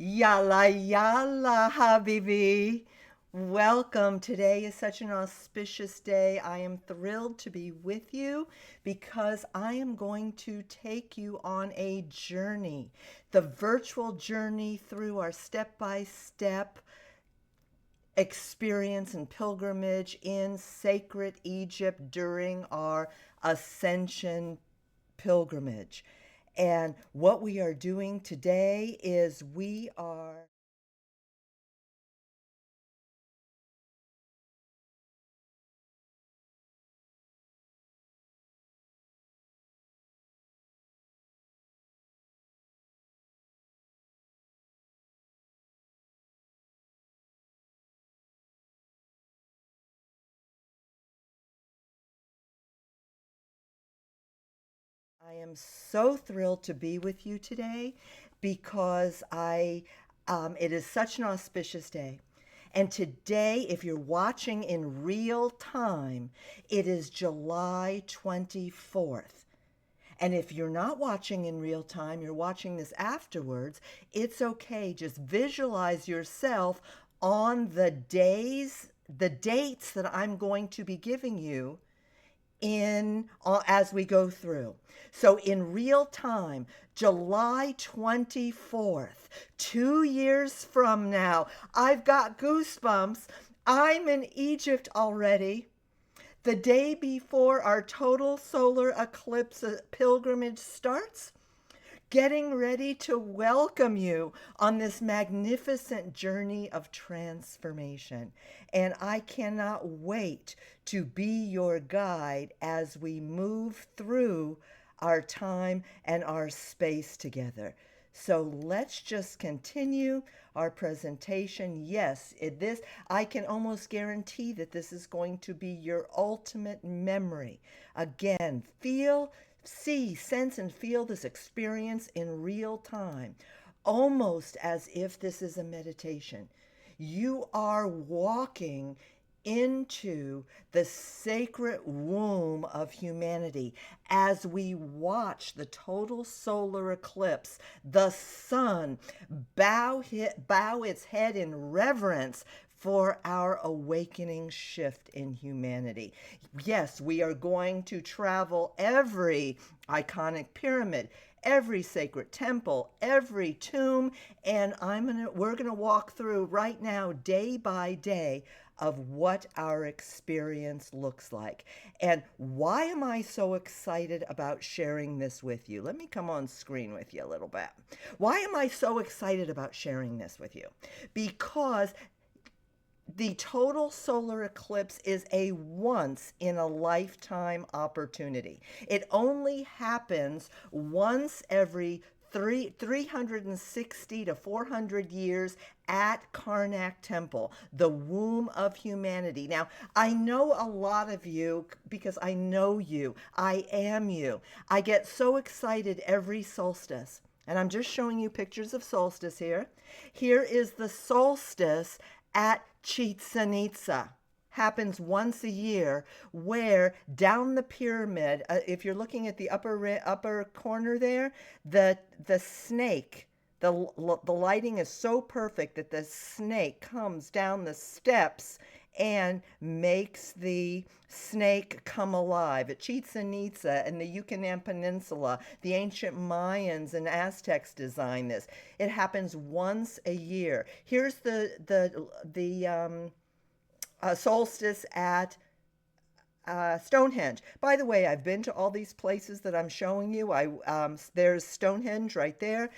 Yalla yalla, Habibi. Welcome. Today is such an auspicious day. I am thrilled to be with you because I am going to take you on a journey, the virtual journey through our step by step experience and pilgrimage in sacred Egypt during our Ascension pilgrimage. And what we are doing today is we are I am so thrilled to be with you today because it is such an auspicious day. And today, if you're watching in real time, it is July 24th. And if you're not watching in real time, you're watching this afterwards, it's okay. Just visualize yourself on the dates that I'm going to be giving you in as we go through. So in real time, July 24th, 2 years from now, I've got goosebumps. I'm in Egypt already. The day before our total solar eclipse pilgrimage starts, getting ready to welcome you on this magnificent journey of transformation. And I cannot wait to be your guide as we move through our time and our space together. So let's just continue our presentation. Yes, this I can almost guarantee that this is going to be your ultimate memory. Again, see, sense, and feel this experience in real time, almost as if this is a meditation. You are walking into the sacred womb of humanity as we watch the total solar eclipse, the sun bow its head in reverence for our awakening shift in humanity. Yes, we are going to travel every iconic pyramid, every sacred temple, every tomb, and we're gonna walk through right now, day by day, of what our experience looks like. And why am I so excited about sharing this with you? Let me come on screen with you a little bit. Why am I so excited about sharing this with you? Because the total solar eclipse is a once in a lifetime opportunity. It only happens once every 360 to 400 years at Karnak Temple, the womb of humanity. Now, I know a lot of you because I know you. I am you. I get so excited every solstice. And I'm just showing you pictures of solstice here. Here is the solstice at Chichen Itza. Happens once a year, where down the pyramid, if you're looking at the upper corner there, the snake, the lighting is so perfect that the snake comes down the steps and makes the snake come alive. At Chichen Itza and the Yucatan Peninsula, the ancient Mayans and Aztecs designed this. It happens once a year. Here's the solstice at Stonehenge. By the way, I've been to all these places that I'm showing you. There's Stonehenge right there.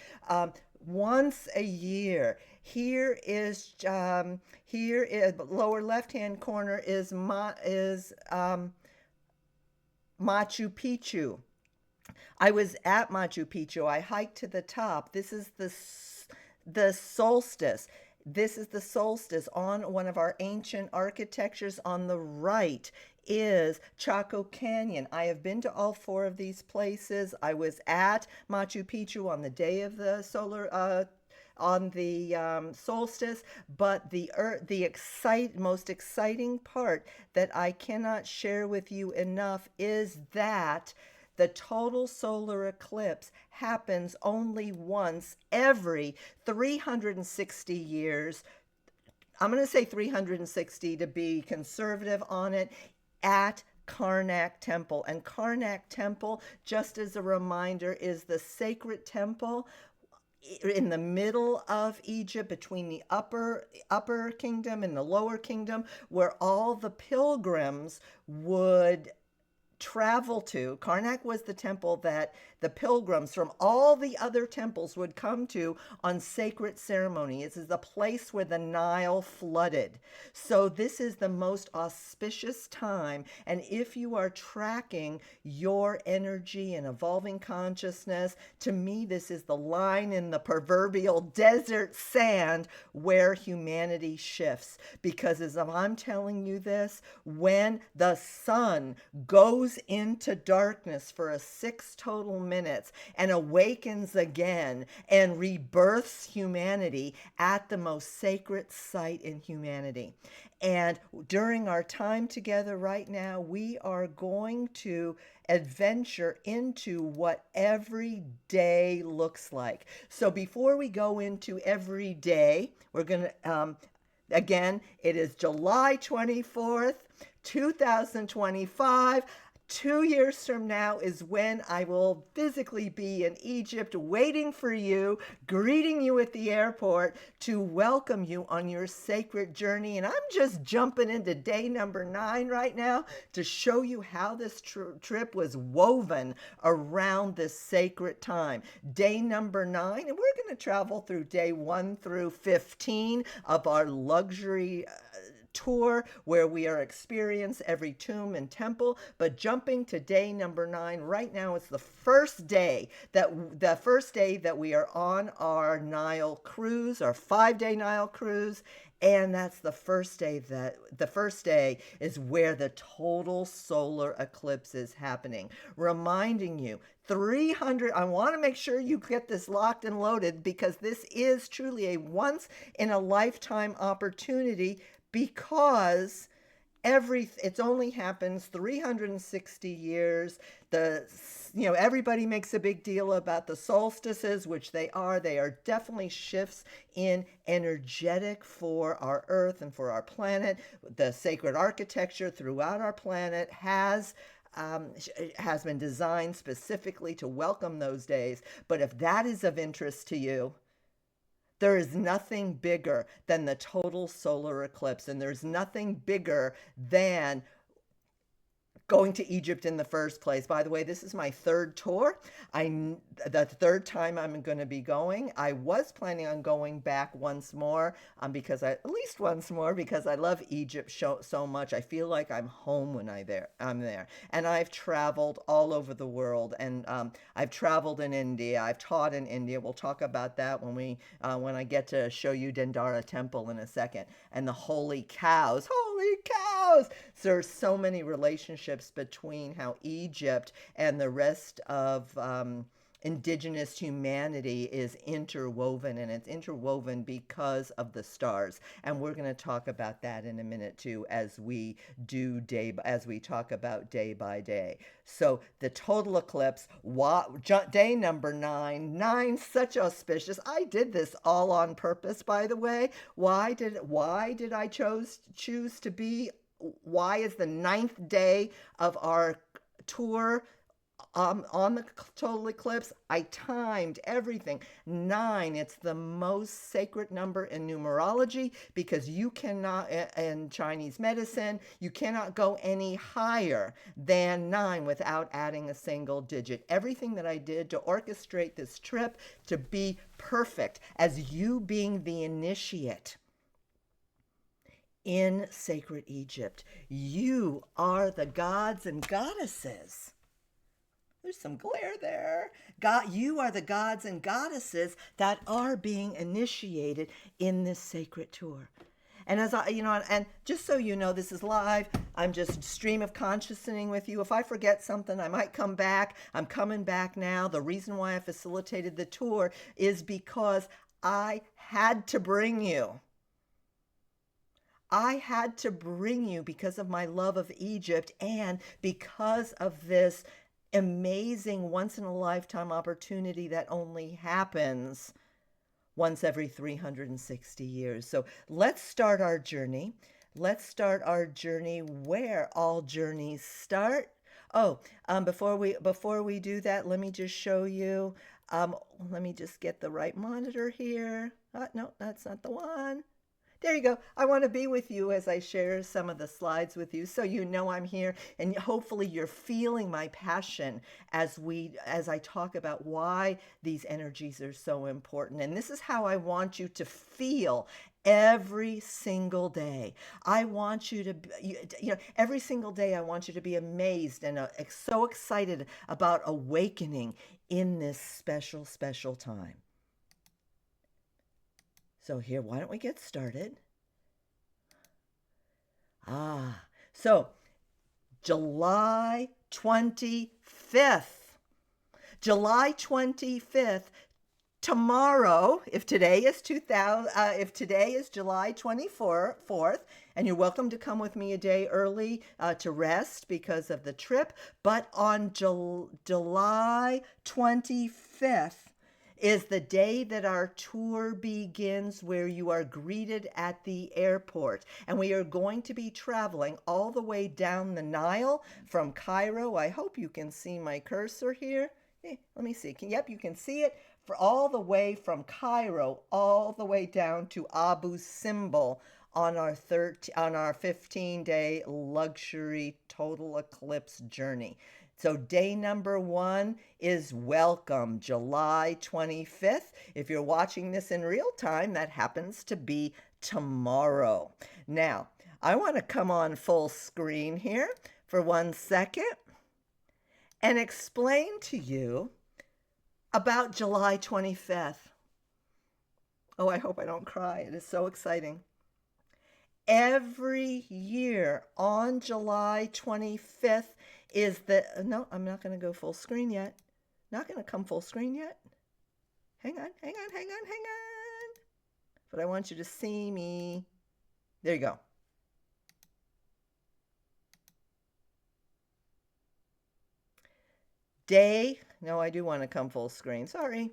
Once a year. Here is lower left hand corner is Machu Picchu. I was at Machu Picchu. I hiked to the top. This is the solstice. This is the solstice on one of our ancient architectures. On the right is Chaco Canyon. I have been to all four of these places. I was at Machu Picchu on the day of the on the solstice, but the most exciting part that I cannot share with you enough is that the total solar eclipse happens only once every 360 years. I'm going to say 360 to be conservative on it, at Karnak Temple. And Karnak Temple, just as a reminder, is the sacred temple in the middle of Egypt, between the upper kingdom and the lower kingdom, where all the pilgrims would travel to. Karnak was the temple that the pilgrims from all the other temples would come to on sacred ceremony. This is the place where the Nile flooded. So this is the most auspicious time. And if you are tracking your energy and evolving consciousness, to me, this is the line in the proverbial desert sand where humanity shifts. Because as I'm telling you this, when the sun goes into darkness for 6 total minutes and awakens again and rebirths humanity at the most sacred site in humanity. And during our time together right now, we are going to adventure into what every day looks like. So before we go into every day, we're going to, again, it is July 24th, 2025. 2 years from now is when I will physically be in Egypt waiting for you, greeting you at the airport to welcome you on your sacred journey. And I'm just jumping into day number 9 right now to show you how this trip was woven around this sacred time. Day number 9, and we're going to travel through day 1 through 15 of our luxury tour, where we are experience every tomb and temple. But jumping to day number 9 right now, it's the first day that we are on our Nile cruise, our 5-day Nile cruise. And that's the first day is where the total solar eclipse is happening. Reminding you, 300, I want to make sure you get this locked and loaded, because this is truly a once in a lifetime opportunity, because it only happens 360 years. Everybody makes a big deal about the solstices, which they are definitely shifts in energetic for our earth and for our planet. The sacred architecture throughout our planet has been designed specifically to welcome those days. But if that is of interest to you, there is nothing bigger than the total solar eclipse, and there's nothing bigger than going to Egypt in the first place. By the way, this is my 3rd tour. The 3rd time I'm going to be going. I was planning on going back once more, because I love Egypt so much. I feel like I'm home when I'm there. And I've traveled all over the world, and I've traveled in India. I've taught in India. We'll talk about that when I get to show you Dendara Temple in a second. And the holy cows. So there's so many relationships between how Egypt and the rest of indigenous humanity is interwoven, and it's interwoven because of the stars. And we're going to talk about that in a minute too, as we talk about day by day. So the total eclipse, day number 9, such auspicious. I did this all on purpose, by the way. Why did I choose to be? Why is the 9th day of our tour on the total eclipse? I timed everything. 9, it's the most sacred number in numerology, because you cannot, in Chinese medicine, you cannot go any higher than 9 without adding a single digit. Everything that I did to orchestrate this trip to be perfect, as you being the initiate in sacred Egypt. You are the gods and goddesses. There's some glare there. You are the gods and goddesses that are being initiated in this sacred tour. And and just so you know, this is live. I'm just stream of consciousing with you. If I forget something, I might come back. I'm coming back now. The reason why I facilitated the tour is because I had to bring you. because of my love of Egypt, and because of this amazing once in a lifetime opportunity that only happens once every 360 years. So let's start our journey. Let's start our journey where all journeys start. Oh, before we do that, let me just show you. Let me just get the right monitor here. No, that's not the one. There you go. I want to be with you as I share some of the slides with you so you know I'm here, and hopefully you're feeling my passion as I talk about why these energies are so important. And this is how I want you to feel every single day. I want you to every single day I want you to be amazed and so excited about awakening in this special time. So here, why don't we get started? So July 25th. July 25th, tomorrow, if today is July 24th, and you're welcome to come with me a day early to rest because of the trip, but on July 25th is the day that our tour begins, where you are greeted at the airport. And we are going to be traveling all the way down the Nile from Cairo. I hope you can see my cursor here. Let me see. Yep, you can see it. For all the way from Cairo, all the way down to Abu Simbel on our 15-day luxury total eclipse journey. So day number 1 is welcome, July 25th. If you're watching this in real time, that happens to be tomorrow. Now, I want to come on full screen here for 1 second and explain to you about July 25th. Oh, I hope I don't cry. It is so exciting. Every year on July 25th no, I'm not going to go full screen yet. Not going to come full screen yet. Hang on. But I want you to see me. There you go. No, I do want to come full screen. Sorry.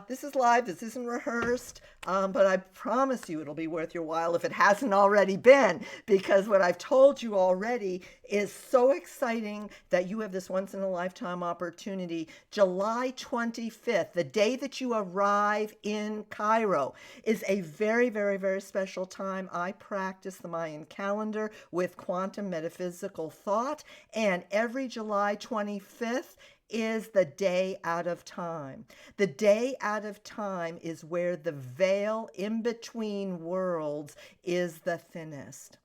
This is live. This isn't rehearsed, but I promise you it'll be worth your while if it hasn't already been, because what I've told you already is so exciting that you have this once-in-a-lifetime opportunity. July 25th, the day that you arrive in Cairo, is a very, very, very special time. I practice the Mayan calendar with quantum metaphysical thought, and every July 25th is the day out of time. The day out of time is where the veil in between worlds is the thinnest.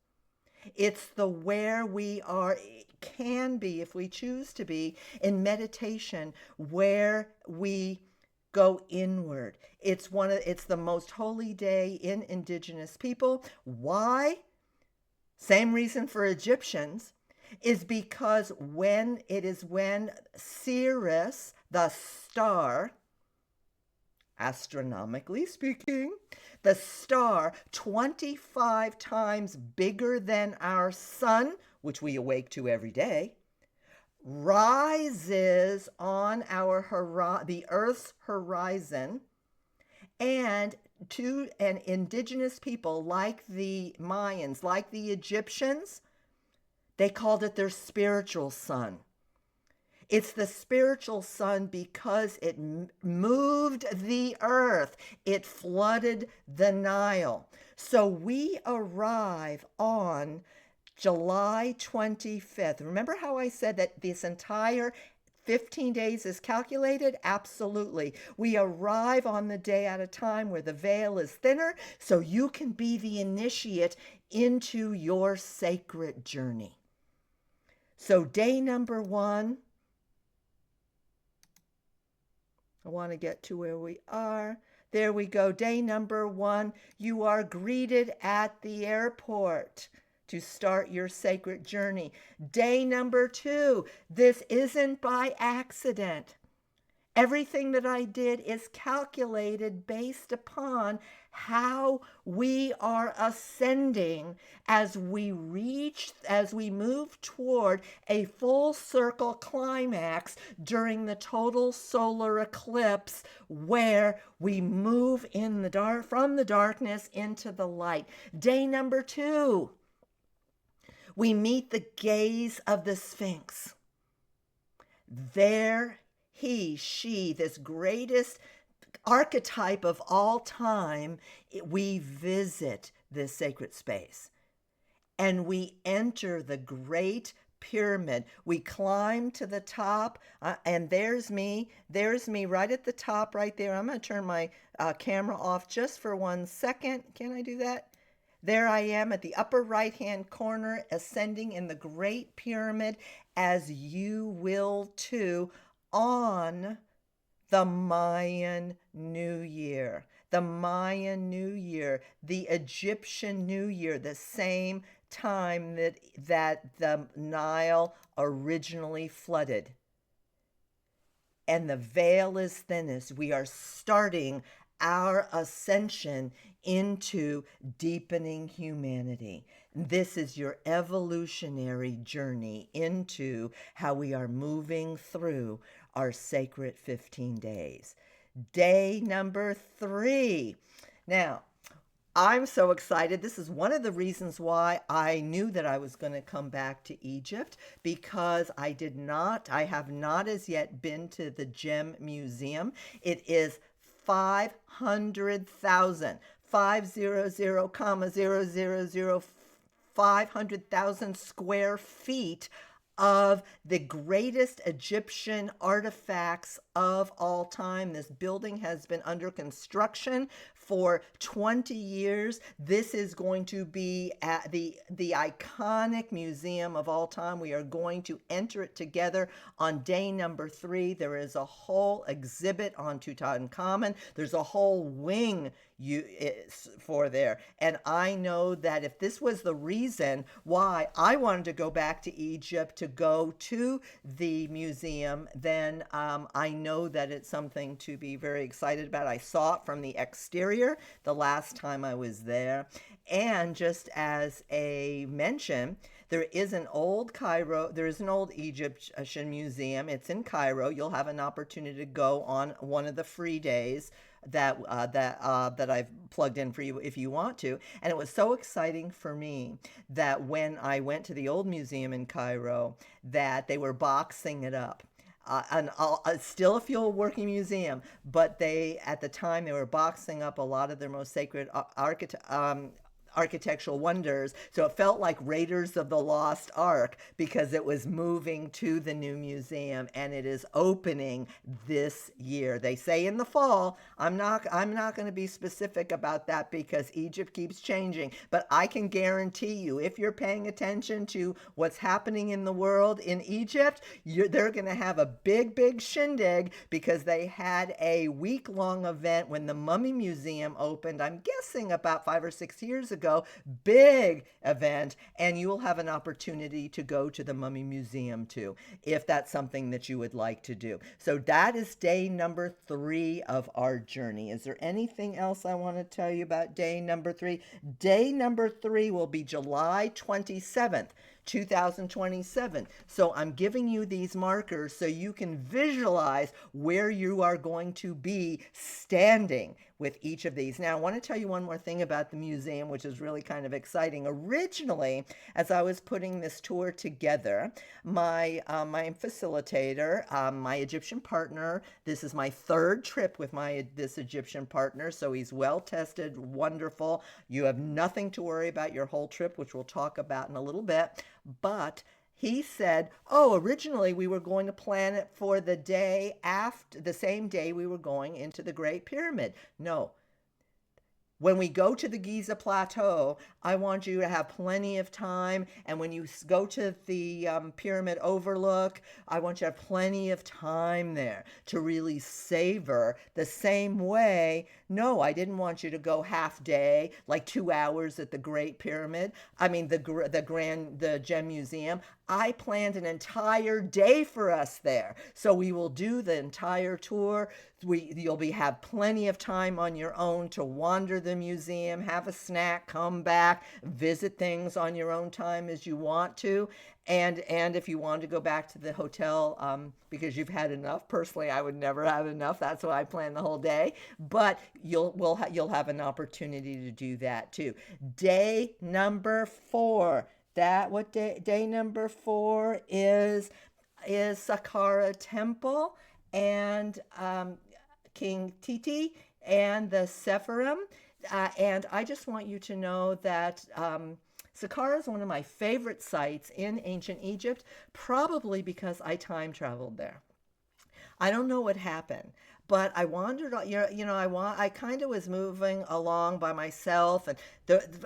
It's the where we are, can be, if we choose to be, in meditation, where we go inward. It's the most holy day in indigenous people. Why? Same reason for Egyptians. Is because when Sirius, the star, astronomically speaking, the star 25 times bigger than our sun, which we awake to every day, rises on the Earth's horizon, and indigenous people like the Mayans, like the Egyptians, they called it their spiritual sun. It's the spiritual sun because it moved the earth. It flooded the Nile. So we arrive on July 25th. Remember how I said that this entire 15 days is calculated? Absolutely. We arrive on the day at a time where the veil is thinner, so you can be the initiate into your sacred journey. So day number 1, I want to get to where we are. There we go. Day number 1, you are greeted at the airport to start your sacred journey. Day number 2, this isn't by accident. Everything that I did is calculated based upon how we are ascending as we move toward a full circle climax during the total solar eclipse, where we move in the dark, from the darkness into the light. Day number 2, we meet the gaze of the Sphinx. There she, this greatest archetype of all time, we visit this sacred space and we enter the great pyramid. We climb to the top, and there's me right at the top right there. I'm going to turn my camera off just for 1 second. Can I do that? There I am at the upper right-hand corner, ascending in the Great Pyramid, as you will too, on the Mayan New Year. The Mayan New Year, the Egyptian New Year, the same time that the Nile originally flooded. And the veil is thinnest. We are starting our ascension into deepening humanity. This is your evolutionary journey into how we are moving through our sacred 15 days. Day number 3. Now, I'm so excited. This is one of the reasons why I knew that I was going to come back to Egypt, because I have not as yet been to the Gem Museum. It is 500,000, 500,000 square feet of the greatest Egyptian artifacts of all time. This building has been under construction for 20 years. This is going to be at the iconic museum of all time. We are going to enter it together on day number 3. There is a whole exhibit on Tutankhamun. There's a whole wing for there. And I know that if this was the reason why I wanted to go back to Egypt to go to the museum, then I know that it's something to be very excited about. I saw it from the exterior the last time I was there. And just as a mention, there is an old Egyptian museum. It's in Cairo. You'll have an opportunity to go on one of the free days that I've plugged in for you if you want to. And it was so exciting for me that when I went to the old museum in Cairo, that they were boxing it up. And still a field working museum, but at the time they were boxing up a lot of their most sacred architectural wonders. So it felt like Raiders of the Lost Ark, because it was moving to the new museum, and it is opening this year. They say in the fall. I'm not going to be specific about that because Egypt keeps changing, but I can guarantee you, if you're paying attention to what's happening in the world in Egypt, they're going to have a big shindig, because they had a week-long event when the Mummy Museum opened, I'm guessing about 5 or 6 years ago. Big event, and you will have an opportunity to go to the Mummy Museum too, if that's something that you would like to do. So that is day number 3 of our journey. Is there anything else I want to tell you about day number 3? Day number 3 will be July 27th. 2027. So I'm giving you these markers so you can visualize where you are going to be standing with each of these. Now, I want to tell you one more thing about the museum, which is really kind of exciting. Originally, as I was putting this tour together, my facilitator, my Egyptian partner, this is my 3rd trip with this Egyptian partner, so he's well tested, wonderful. You have nothing to worry about your whole trip, which we'll talk about in a little bit. But he said, originally we were going to plan it for the day after, the same day we were going into the Great Pyramid. No. When we go to the Giza Plateau, I want you to have plenty of time. And when you go to the pyramid overlook, I want you to have plenty of time there to really savor the same way. No, I didn't want you to go half day, like 2 hours at the Great Pyramid. I mean, the Gem Museum. I planned an entire day for us there. So we will do the entire tour. You'll have plenty of time on your own to wander the museum, have a snack, come back, visit things on your own time as you want to. And if you want to go back to the hotel because you've had enough, personally, I would never have enough. That's why I plan the whole day. But you'll have an opportunity to do that too. Day number 4. Day number 4 is Saqqara Temple and King Titi and the Sephirim. And I just want you to know that Saqqara is one of my favorite sites in ancient Egypt, probably because I time traveled there. I don't know what happened, but I wandered. I kind of was moving along by myself, and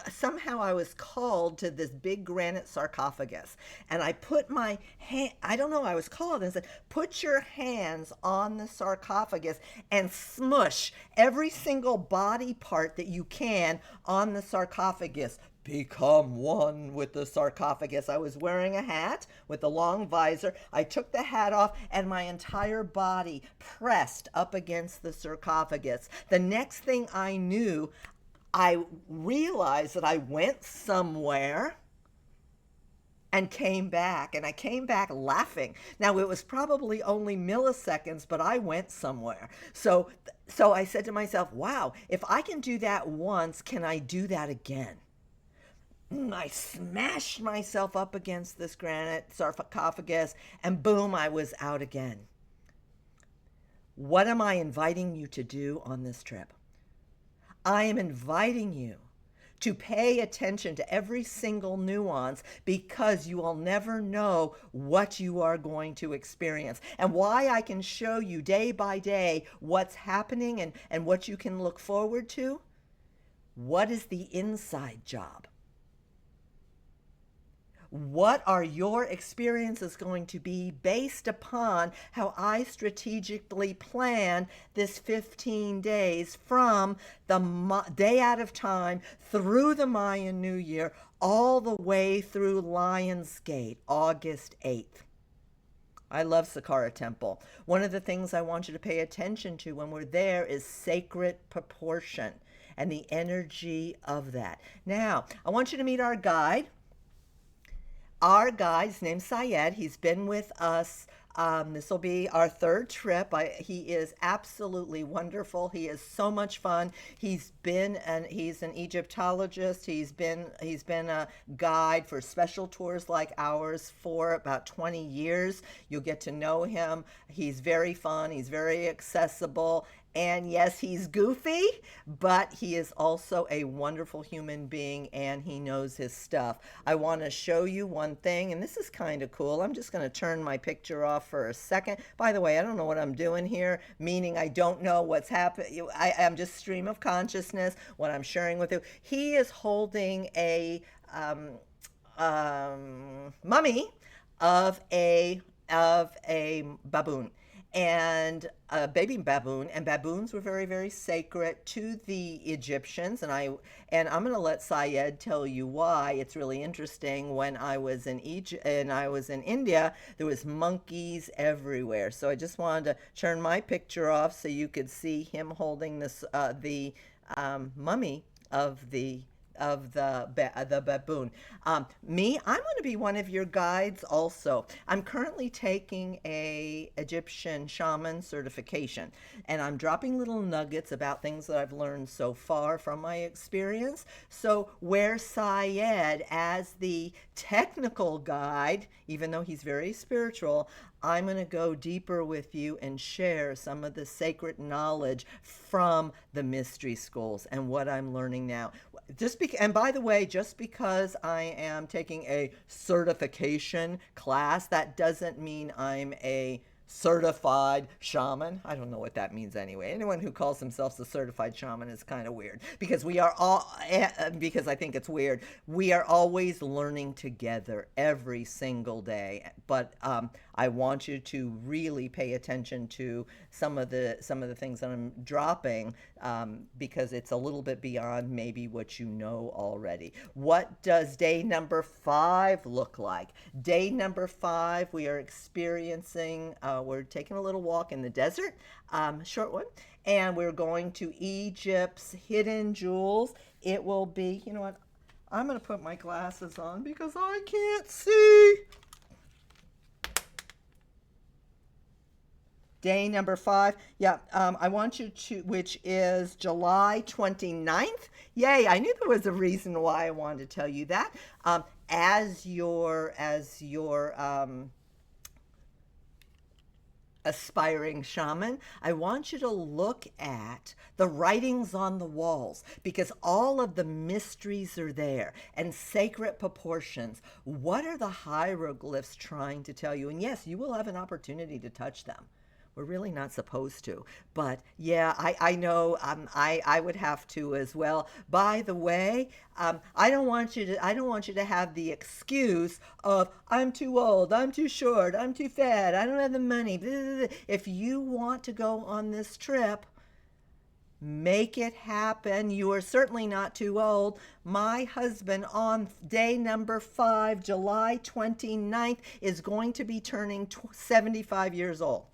somehow I was called to this big granite sarcophagus, and I put my hand. I don't know. I was called and said, "Put your hands on the sarcophagus and smush every single body part that you can on the sarcophagus." Become one with the sarcophagus. I was wearing a hat with a long visor. I took the hat off and my entire body pressed up against the sarcophagus. The next thing I knew, I realized that I went somewhere and came back, and I came back laughing. Now, it was probably only milliseconds, but I went somewhere. So I said to myself, wow, if I can do that once, can I do that again? I smashed myself up against this granite sarcophagus, and boom, I was out again. What am I inviting you to do on this trip? I am inviting you to pay attention to every single nuance, because you will never know what you are going to experience. And why I can show you day by day what's happening and what you can look forward to. What is the inside job? What are your experiences going to be based upon how I strategically plan this 15 days from the day out of time through the Mayan New Year, all the way through Lionsgate, August 8th? I love Saqqara Temple. One of the things I want you to pay attention to when we're there is sacred proportion and the energy of that. Now, I want you to meet our guide. Our guide, his name's Syed. He's been with us. This will be our 3rd trip. He is absolutely wonderful. He is so much fun. He's an Egyptologist. He's been a guide for special tours like ours for about 20 years. You'll get to know him. He's very fun. He's very accessible. And yes, he's goofy, but he is also a wonderful human being, and he knows his stuff. I want to show you one thing, and this is kind of cool. I'm just going to turn my picture off for a second. By the way, I don't know what I'm doing here, meaning I don't know what's happening. I'm just stream of consciousness, what I'm sharing with you. He is holding a mummy of a baboon, and a baby baboon, and baboons were very, very sacred to the Egyptians, and I'm going to let Syed tell you why. It's really interesting. When I was in Egypt and I was in India, there was monkeys everywhere. So I just wanted to turn my picture off so you could see him holding this the mummy of the baboon. I'm going to be one of your guides also. I'm currently taking a Egyptian shaman certification, and I'm dropping little nuggets about things that I've learned so far from my experience. So where Syed, as the technical guide, even though he's very spiritual, I'm going to go deeper with you and share some of the sacred knowledge from the mystery schools and what I'm learning now. And by the way, just because I am taking a certification class, that doesn't mean I'm a certified shaman. I don't know what that means anyway. Anyone who calls themselves a certified shaman is kind of weird, because because I think it's weird. We are always learning together every single day. But I want you to really pay attention to some of the things that I'm dropping, because it's a little bit beyond maybe what you know already. What does day number 5 look like? Day number 5, we are experiencing, we're taking a little walk in the desert, short one, and we're going to Egypt's hidden jewels. It will be, you know what? I'm going to put my glasses on because I can't see. Day number 5. Yeah, I want you to, which is July 29th. Yay, I knew there was a reason why I wanted to tell you that. As your aspiring shaman, I want you to look at the writings on the walls, because all of the mysteries are there and sacred proportions. What are the hieroglyphs trying to tell you? And yes, you will have an opportunity to touch them. We're really not supposed to, but yeah, I know, I would have to as well. By the way, I don't want you to have the excuse of I'm too old, I'm too short, I'm too fat, I don't have the money. If you want to go on this trip, make it happen. You are certainly not too old. My husband on day number 5, July 29th, is going to be turning 75 years old.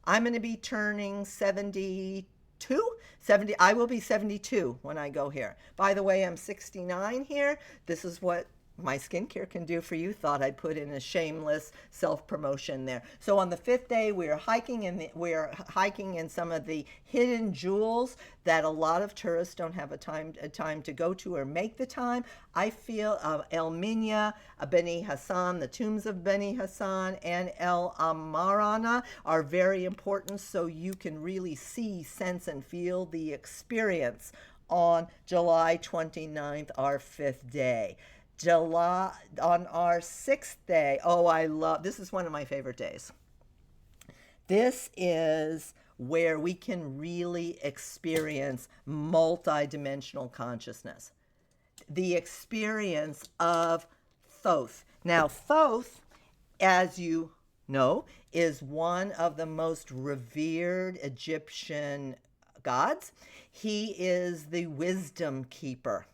I'm going to be turning 72. 70. I will be 72 when I go here. By the way, I'm 69 here. This is what my skincare can do for you. Thought I'd put in a shameless self-promotion there. So on the 5th day, we're hiking in some of the hidden jewels that a lot of tourists don't have a time to go to or make the time. I feel El Minya, Beni Hassan, the tombs of Beni Hassan, and El Amarana are very important, so you can really see, sense, and feel the experience on July 29th, our 5th day. July, on our 6th day, oh, I love, this is one of my favorite days. This is where we can really experience multidimensional consciousness. The experience of Thoth. Now, Thoth, as you know, is one of the most revered Egyptian gods. He is the wisdom keeper.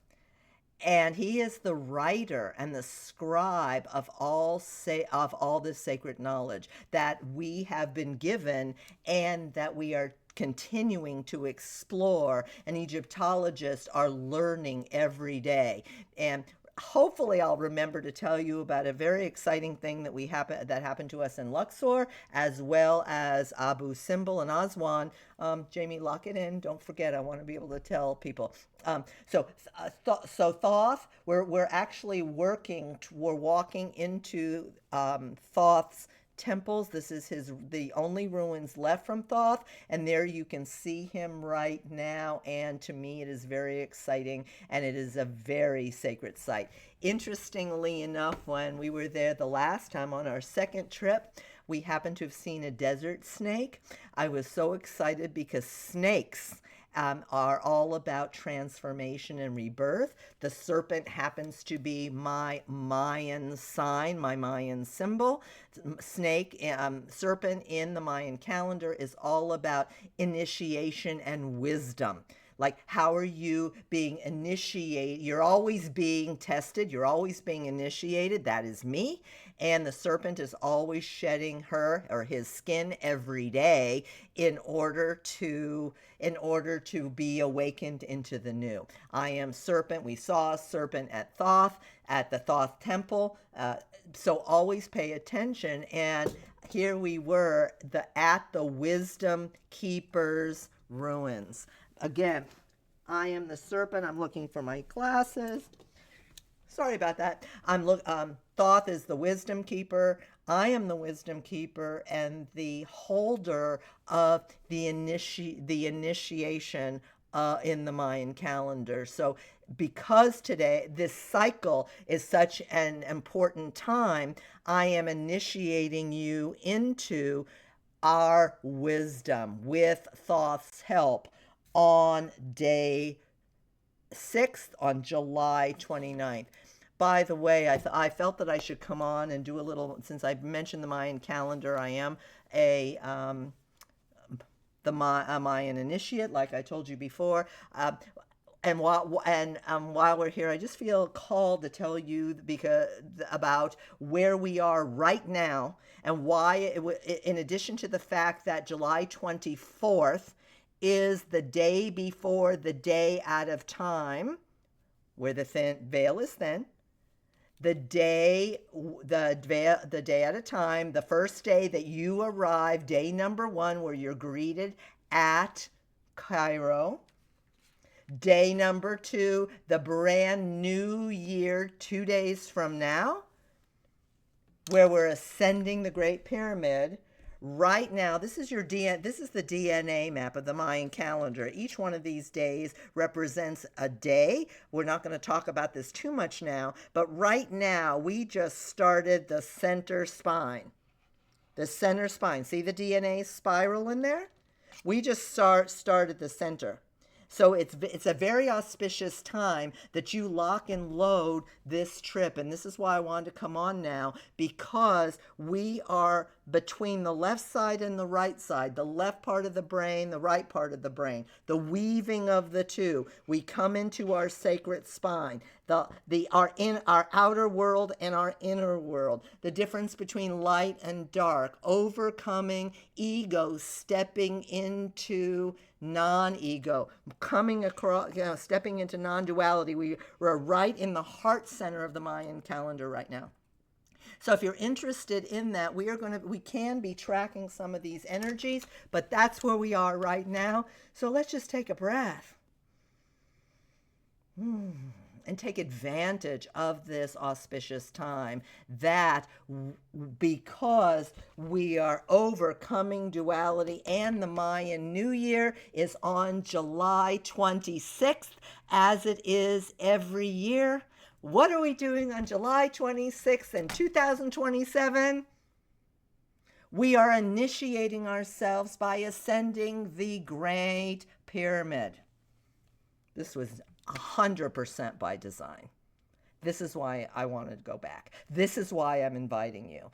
And he is the writer and the scribe of all this sacred knowledge that we have been given and that we are continuing to explore, and Egyptologists are learning every day. And hopefully I'll remember to tell you about a very exciting thing that happened to us in Luxor, as well as Abu Simbel and Aswan. Jami, lock it in. Don't forget, I want to be able to tell people. So Thoth, we're actually we're walking into Thoth's temples. This is the only ruins left from Thoth, and there you can see him right now. And to me, it is very exciting, and it is a very sacred site. Interestingly enough, when we were there the last time on our 2nd trip, we happened to have seen a desert snake. I was so excited because snakes are all about transformation and rebirth. The serpent happens to be my Mayan sign, my Mayan symbol. Snake, serpent in the Mayan calendar is all about initiation and wisdom. Like, how are you being initiated? You're always being tested. You're always being initiated. That is me. And the serpent is always shedding her or his skin every day in order to be awakened into the new. I am serpent. We saw a serpent at Thoth, at the Thoth temple. So always pay attention. And here we were at the Wisdom Keeper's ruins. Again, I am the serpent. I'm looking for my glasses. Sorry about that. Thoth is the wisdom keeper. I am the wisdom keeper and the holder of the initiation in the Mayan calendar. So because today, this cycle is such an important time, I am initiating you into our wisdom with Thoth's help on day 6th, on July 29th. by the way, I felt that I should come on and do a little, since I mentioned the Mayan calendar. I am a a Mayan initiate, like I told you before. While we're here, I just feel called to tell you because about where we are right now and why in addition to the fact that July 24th is the day before the day out of time, where the veil is thin, the day at a time, the first day that you arrive, day number 1, where you're greeted at Cairo. Day number 2, the brand new year, 2 days from now, where we're ascending the Great Pyramid. Right now, this is the DNA map of the Mayan calendar. Each one of these days represents a day. We're not going to talk about this too much now, but right now we just started the center spine. The center spine. See the DNA spiral in there? We just started the center. So it's a very auspicious time that you lock and load this trip. And this is why I wanted to come on now, because we are between the left side and the right side, the left part of the brain, the right part of the brain, the weaving of the two. We come into our sacred spine, our outer world and our inner world, the difference between light and dark, overcoming ego, stepping into non-ego, coming across, stepping into non-duality. We're right in the heart center of the Mayan calendar right now. So if you're interested in that, we can be tracking some of these energies, but that's where we are right now. So let's just take a breath. And take advantage of this auspicious time, that because we are overcoming duality, and the Mayan New Year is on July 26th, as it is every year. What are we doing on July 26th in 2027? We are initiating ourselves by ascending the Great Pyramid. This was 100% by design. This is why I wanted to go back. This is why I'm inviting you.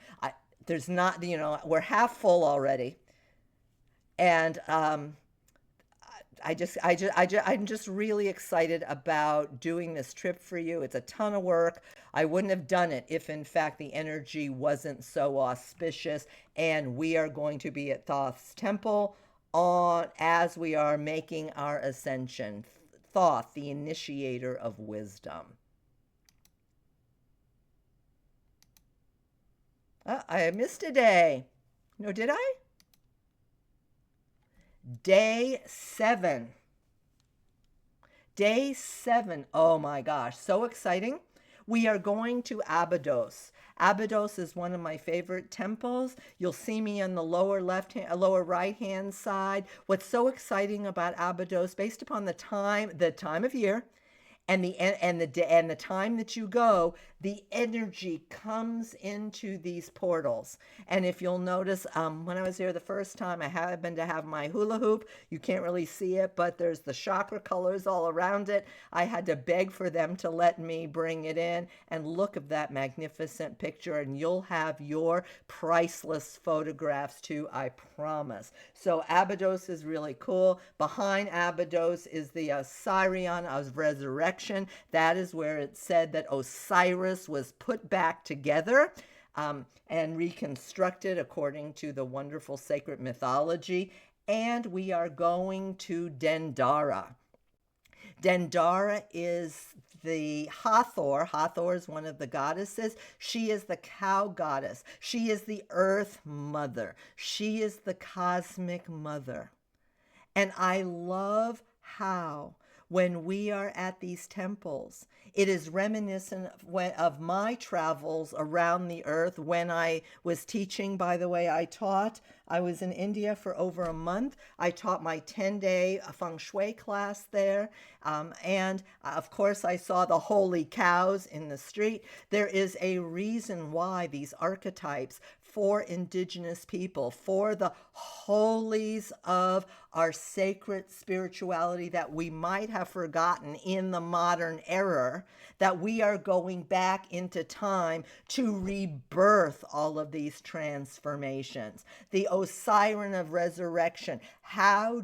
There's not, we're half full already. And I'm just really excited about doing this trip for you. It's a ton of work. I wouldn't have done it if, in fact, the energy wasn't so auspicious. And we are going to be at Thoth's temple as we are making our ascension. Thoth, the initiator of wisdom. I missed a day. No, did I? Day 7. Day 7. Oh my gosh, so exciting. We are going to Abydos. Abydos is one of my favorite temples. You'll see me on the lower right hand side. What's so exciting about Abydos, based upon the time of year, and the time that you go, the energy comes into these portals. And if you'll notice, when I was there the first time, I happened to have my hula hoop. You can't really see it, but there's the chakra colors all around it. I had to beg for them to let me bring it in, and look at that magnificent picture, and you'll have your priceless photographs too, I promise. So Abydos is really cool. Behind Abydos is the Osirion of Resurrection. That is where it said that Osiris was put back together and reconstructed according to the wonderful sacred mythology. And we are going to Dendara. Dendara is the Hathor. Hathor is one of the goddesses. She is the cow goddess. She is the earth mother. She is the cosmic mother. And I love how when we are at these temples, it is reminiscent of my travels around the earth when I was teaching. By the way, I was in India for over a month. I taught my 10-day feng shui class there. And of course, I saw the holy cows in the street. There is a reason why these archetypes for indigenous people, for the holies of our sacred spirituality that we might have forgotten in the modern era, that we are going back into time to rebirth all of these transformations. The Osiren of resurrection. How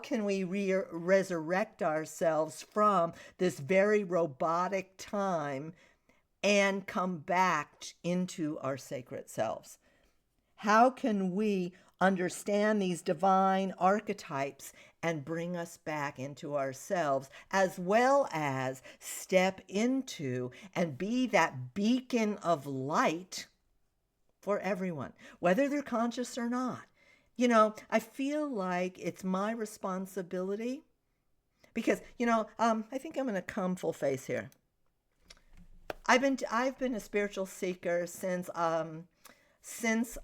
can we resurrect ourselves from this very robotic time and come back into our sacred selves? How can we understand these divine archetypes and bring us back into ourselves, as well as step into and be that beacon of light for everyone, whether they're conscious or not? You know, I feel like it's my responsibility because, I think I'm going to come full face here. I've been a spiritual seeker since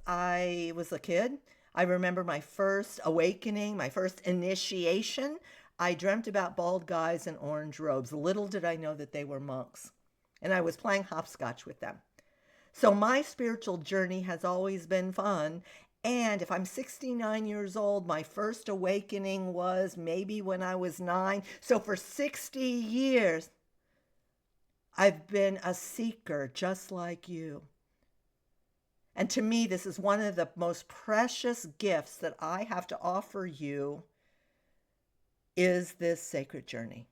I was a kid. I remember my first awakening, my first initiation. I dreamt about bald guys in orange robes. Little did I know that they were monks. And I was playing hopscotch with them. So my spiritual journey has always been fun. And if I'm 69 years old, my first awakening was maybe when I was 9. So for 60 years, I've been a seeker just like you. And to me, this is one of the most precious gifts that I have to offer you, is this sacred journey.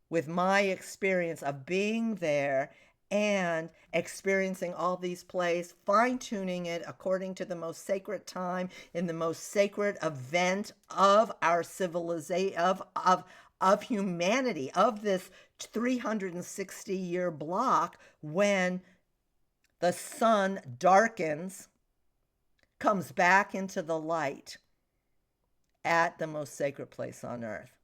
With my experience of being there and experiencing all these plays, fine-tuning it according to the most sacred time in the most sacred event of our civilization, of humanity, of this 360-year block, when the sun darkens, comes back into the light at the most sacred place on earth.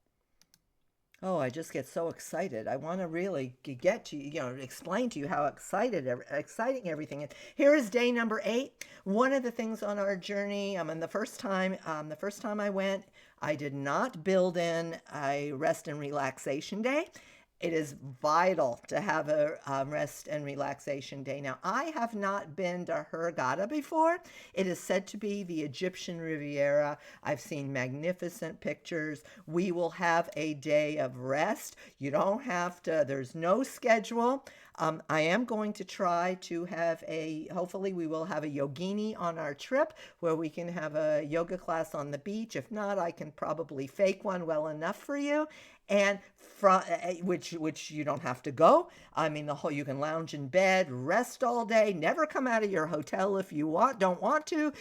Oh, I just get so excited. I want to really get to explain to you how exciting everything is. Here is day number 8. One of the things on our journey, the first time I went, I did not build in a rest and relaxation day. It is vital to have a rest and relaxation day. Now, I have not been to Hurghada before. It is said to be the Egyptian Riviera. I've seen magnificent pictures. We will have a day of rest. You don't have to, there's no schedule. I am going to try to have hopefully we will have a yogini on our trip where we can have a yoga class on the beach. If not, I can probably fake one well enough for you. And which you don't have to go. You can lounge in bed, rest all day, never come out of your hotel if you don't want to.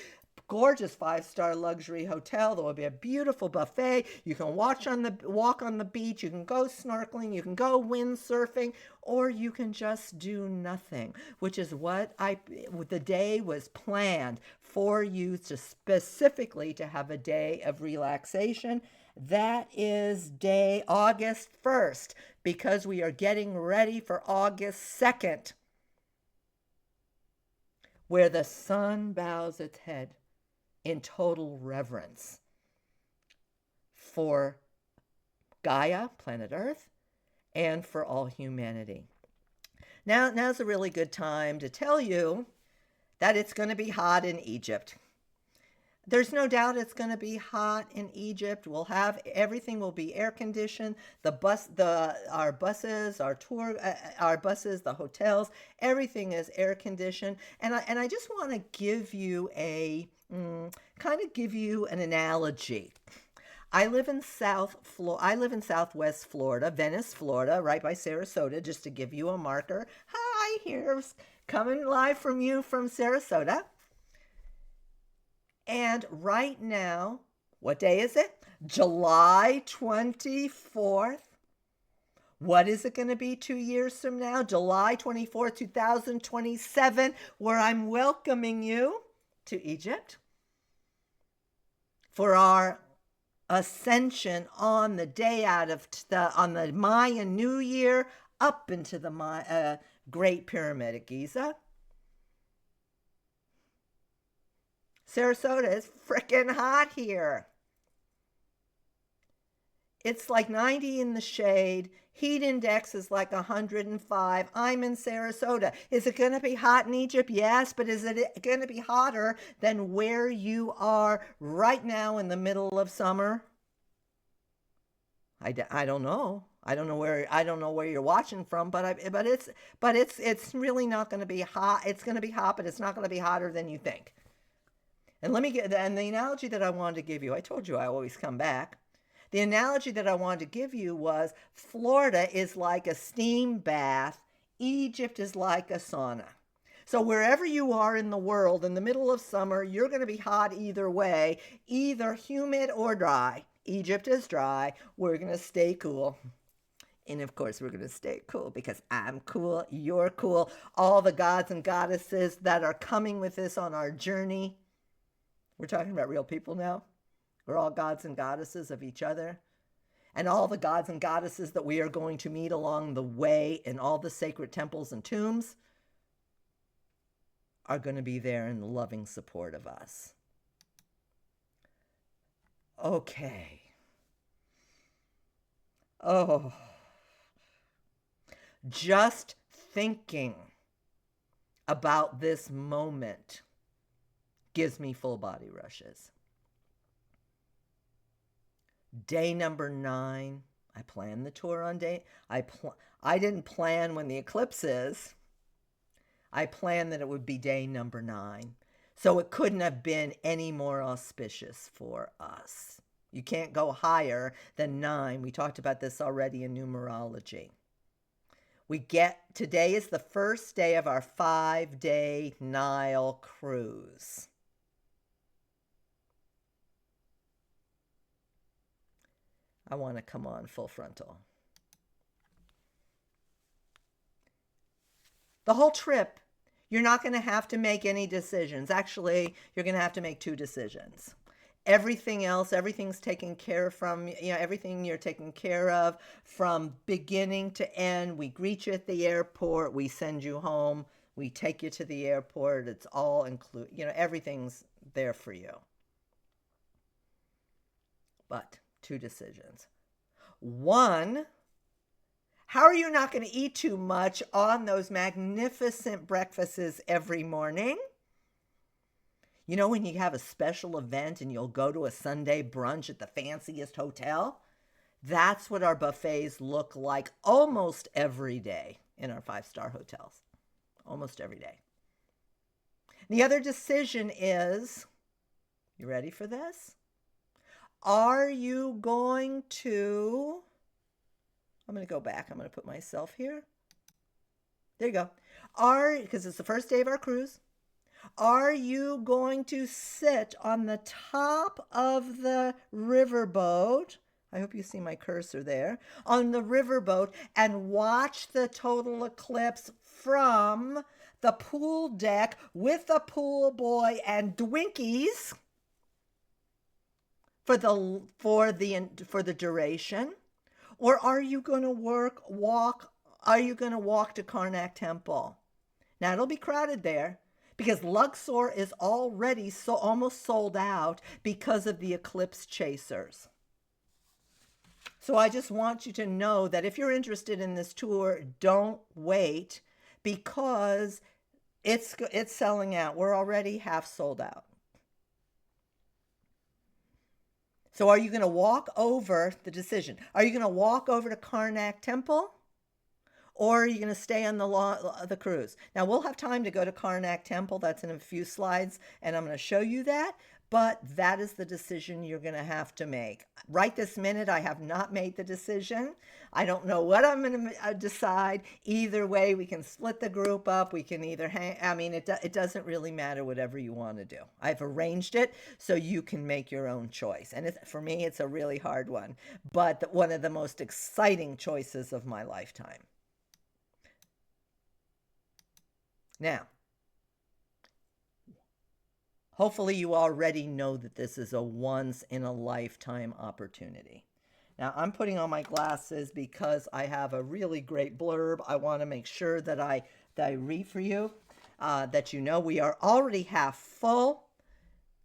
Gorgeous 5-star luxury hotel. There will be a beautiful buffet. You can walk on the beach. You can go snorkeling. You can go windsurfing, or you can just do nothing, which is what the day was planned for you to specifically to have a day of relaxation. That is day August 1st, because we are getting ready for August 2nd, where the sun bows its head in total reverence for Gaia, planet Earth, and for all humanity. Now's a really good time to tell you that it's going to be hot in Egypt. There's no doubt it's going to be hot in Egypt. Everything will be air conditioned. Our buses, the hotels, everything is air conditioned. And I just want to give you an analogy. I live in Southwest Florida, Venice, Florida, right by Sarasota, just to give you a marker. Hi, here's coming live from Sarasota. And right now, what day is it? July 24th. What is it going to be 2 years from now? July 24th, 2027, where I'm welcoming you to Egypt for our Ascension on the day on the Mayan New Year up into the Great Pyramid at Giza. Sarasota is freaking hot here. It's like 90 in the shade. Heat index is like 105. I'm in Sarasota. Is it going to be hot in Egypt? Yes, but is it going to be hotter than where you are right now in the middle of summer? I don't know. I don't know where you're watching from, but it's really not going to be hot. It's going to be hot, but it's not going to be hotter than you think. And the analogy that I wanted to give you. I told you I always come back. The analogy that I wanted to give you was Florida is like a steam bath, Egypt is like a sauna. So wherever you are in the world, in the middle of summer, you're going to be hot either way, either humid or dry. Egypt is dry. We're going to stay cool. And of course, we're going to stay cool because I'm cool, you're cool. All the gods and goddesses that are coming with us on our journey. We're talking about real people now. We're all gods and goddesses of each other. And all the gods and goddesses that we are going to meet along the way in all the sacred temples and tombs are going to be there in loving support of us. Okay. Oh. Just thinking about this moment gives me full body rushes. Day number 9, I planned the tour on day. I didn't plan when the eclipse is. I planned that it would be day number 9. So it couldn't have been any more auspicious for us. You can't go higher than 9. We talked about this already in numerology. Today is the first day of our 5-day Nile cruise. I want to come on full frontal. The whole trip, you're not going to have to make any decisions. Actually, you're going to have to make 2 decisions. Everything else, everything's taken care of everything you're taken care of from beginning to end. We greet you at the airport. We send you home. We take you to the airport. It's all included. Everything's there for you. But 2 decisions. 1, how are you not going to eat too much on those magnificent breakfasts every morning? When you have a special event and you'll go to a Sunday brunch at the fanciest hotel? That's what our buffets look like almost every day in our 5-star hotels. Almost every day. The other decision is, you ready for this? Are you going to, I'm going to go back. I'm going to put myself here. There you go. Because it's the first day of our cruise. Are you going to sit on the top of the riverboat? I hope you see my cursor there. On the riverboat and watch the total eclipse from the pool deck with the pool boy and Dwinkies for the duration? Or are you going to walk to Karnak Temple? Now it'll be crowded there because Luxor is already almost sold out because of the eclipse chasers. So I just want you to know that if you're interested in this tour, don't wait because it's selling out. We're already half sold out. So are you going to walk over the decision? Are you going to walk over to Karnak Temple? Or are you going to stay on the cruise? Now, we'll have time to go to Karnak Temple. That's in a few slides, and I'm going to show you that. But that is the decision you're going to have to make. Right this minute, I have not made the decision. I don't know what I'm going to decide. Either way, we can split the group up. We can either it doesn't really matter whatever you want to do. I've arranged it so you can make your own choice. And for me, it's a really hard one, but one of the most exciting choices of my lifetime. Now, hopefully you already know that this is a once-in-a-lifetime opportunity. Now, I'm putting on my glasses because I have a really great blurb. I want to make sure that I read for you, that you know we are already half full.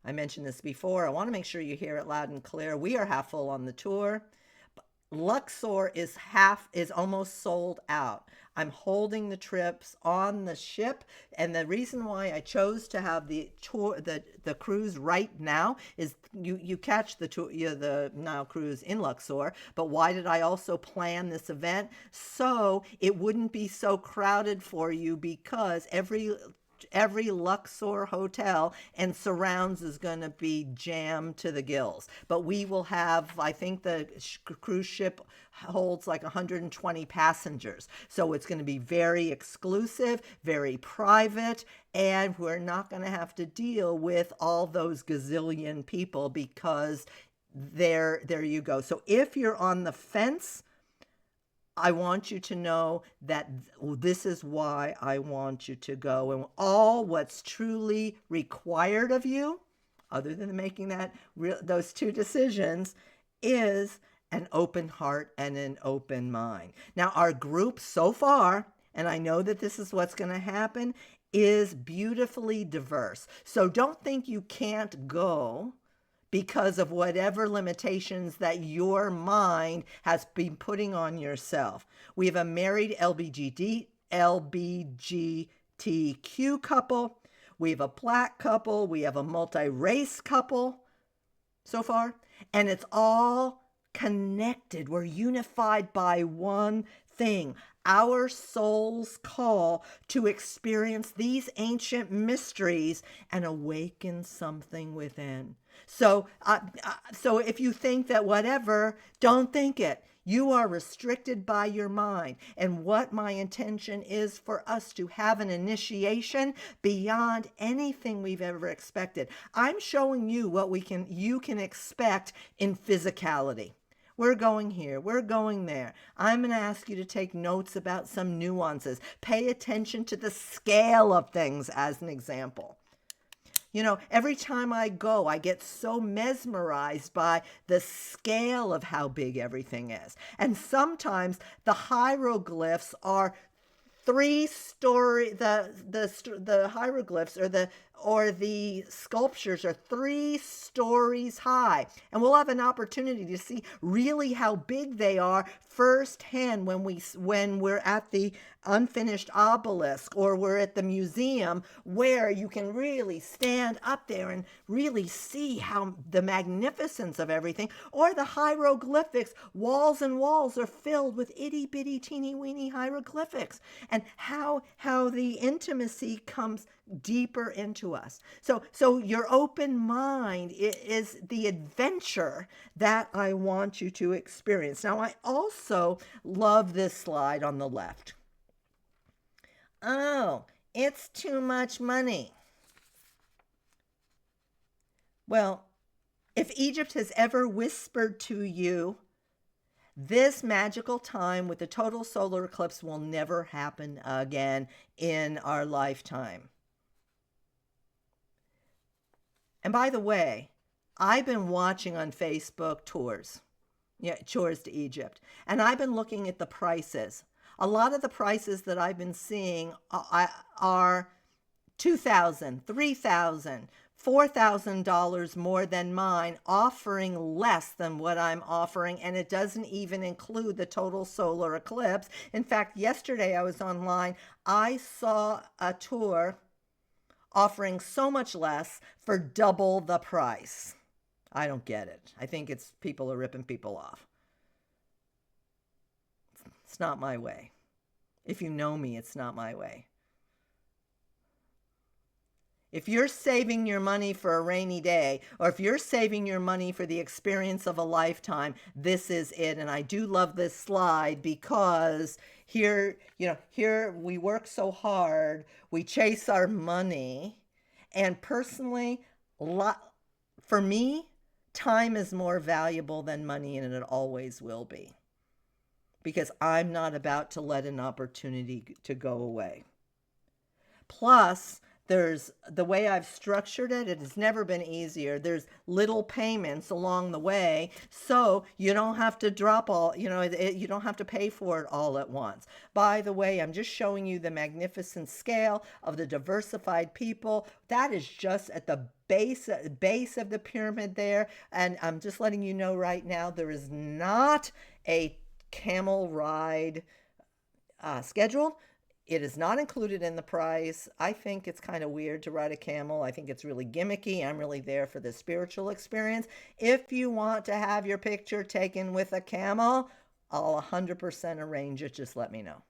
I mentioned this before. I want to make sure you hear it loud and clear. We are half full on the tour. Luxor is almost sold out. I'm holding the trips on the ship, and the reason why I chose to have the tour, the cruise right now is you catch the tour, the Nile cruise in Luxor. But why did I also plan this event? So it wouldn't be so crowded for you, because every Luxor hotel and surrounds is going to be jammed to the gills. But we will have, I think the cruise ship holds like 120 passengers. So it's going to be very exclusive, very private, and we're not going to have to deal with all those gazillion people, because there you go. So if you're on the fence, I want you to know that this is why I want you to go. And all what's truly required of you, other than making those two decisions, is an open heart and an open mind. Now, our group so far, and I know that this is what's going to happen, is beautifully diverse. So don't think you can't go because of whatever limitations that your mind has been putting on yourself. We have a married LBGTQ couple. We have a black couple. We have a multi-race couple so far. And it's all connected. We're unified by one thing: our soul's call to experience these ancient mysteries and awaken something within. So if you think that whatever, don't think it. You are restricted by your mind. And what my intention is for us to have an initiation beyond anything we've ever expected. I'm showing you what you can expect in physicality. We're going here. We're going there. I'm going to ask you to take notes about some nuances. Pay attention to the scale of things, as an example. You know, every time I go, I get so mesmerized by the scale of how big everything is. And sometimes the hieroglyphs are the hieroglyphs or the sculptures are 3 stories high, and we'll have an opportunity to see really how big they are firsthand when we're at the unfinished obelisk, or we're at the museum, where you can really stand up there and really see how the magnificence of everything. Or the hieroglyphics, walls and walls are filled with itty bitty teeny weeny hieroglyphics, and how the intimacy comes deeper into us. So your open mind is the adventure that I want you to experience. Now, I also love this slide on the left. Oh, it's too much money. Well, if Egypt has ever whispered to you, this magical time with the total solar eclipse will never happen again in our lifetime. And by the way, I've been watching on Facebook tours to Egypt, and I've been looking at the prices. A lot of the prices that I've been seeing are $2,000, $3,000, $4,000 more than mine, offering less than what I'm offering, and it doesn't even include the total solar eclipse. In fact, yesterday I was online, I saw a tour offering so much less for double the price. I don't get it. I think it's people are ripping people off. It's not my way. If you know me, it's not my way. If you're saving your money for a rainy day, or if you're saving your money for the experience of a lifetime, this is it. And I do love this slide, because here we work so hard, we chase our money, and personally, for me, time is more valuable than money, and it always will be, because I'm not about to let an opportunity to go away. Plus, there's the way I've structured it. It has never been easier. There's little payments along the way, so you don't have to drop all, you don't have to pay for it all at once. By the way, I'm just showing you the magnificent scale of the diversified people. That is just at the base of the pyramid there. And I'm just letting you know right now, there is not a camel ride scheduled. It is not included in the price. I think it's kind of weird to ride a camel. I think it's really gimmicky. I'm really there for the spiritual experience. If you want to have your picture taken with a camel, I'll 100% arrange it. Just let me know.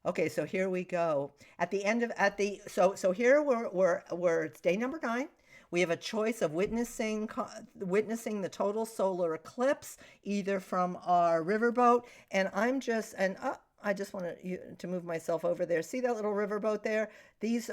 Okay, so here we go. At the end of so here we're it's day number 9. We have a choice of witnessing the total solar eclipse, either from our riverboat, and I just want to move myself over there. See that little riverboat there? These,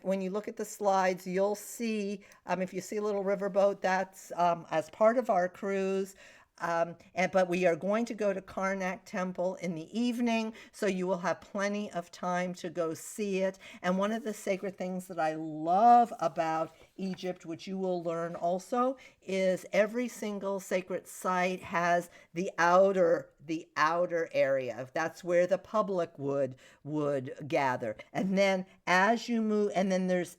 when you look at the slides, you'll see, if you see a little riverboat, that's as part of our cruise. But we are going to go to Karnak Temple in the evening, so you will have plenty of time to go see it. And one of the sacred things that I love about Egypt, which you will learn also, is every single sacred site has the outer area. That's where the public would gather. And then as you move, and then there's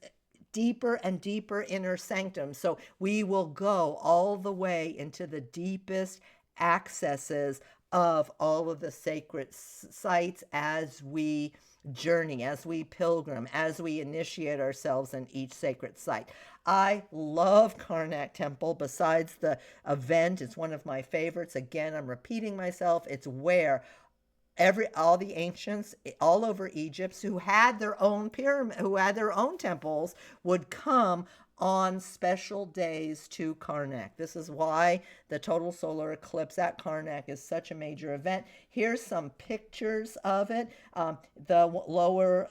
deeper and deeper inner sanctum. So we will go all the way into the deepest accesses of all of the sacred sites as we journey, as we pilgrim, as we initiate ourselves in each sacred site. I love Karnak Temple. Besides the event, it's one of my favorites. Again, I'm repeating myself. It's where all the ancients all over Egypt who had their own pyramid, who had their own temples, would come on special days to Karnak. This is why the total solar eclipse at Karnak is such a major event. Here's some pictures of it. The lower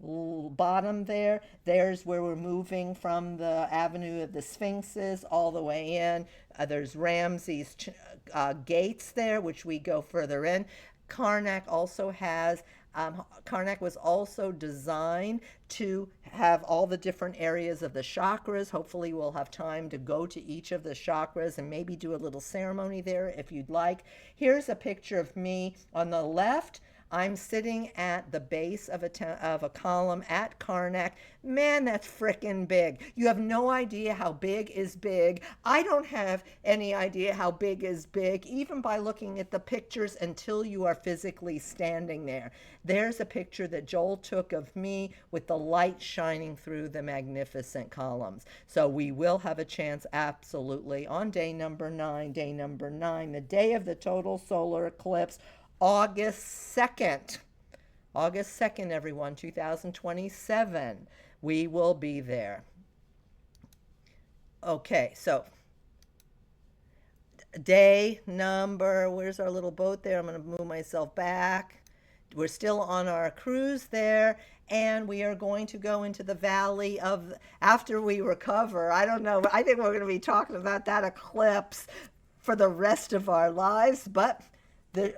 bottom there's where we're moving from the Avenue of the Sphinxes all the way in. There's Ramses gates there, which we go further in. Karnak also has Karnak was also designed to have all the different areas of the chakras. Hopefully we'll have time to go to each of the chakras and maybe do a little ceremony there if you'd like. Here's a picture of me on the left. I'm sitting at the base of a column at Karnak. Man, that's frickin' big. You have no idea how big is big. I don't have any idea how big is big, even by looking at the pictures until you are physically standing there. There's a picture that Joel took of me with the light shining through the magnificent columns. So we will have a chance, absolutely, on day number 9, the day of the total solar eclipse, August 2nd, everyone, 2027. We will be there. Okay, so day number, where's our little boat there? I'm going to move myself back. We're still on our cruise there, and we are going to go into the valley of, after we recover, I don't know, I think we're going to be talking about that eclipse for the rest of our lives, but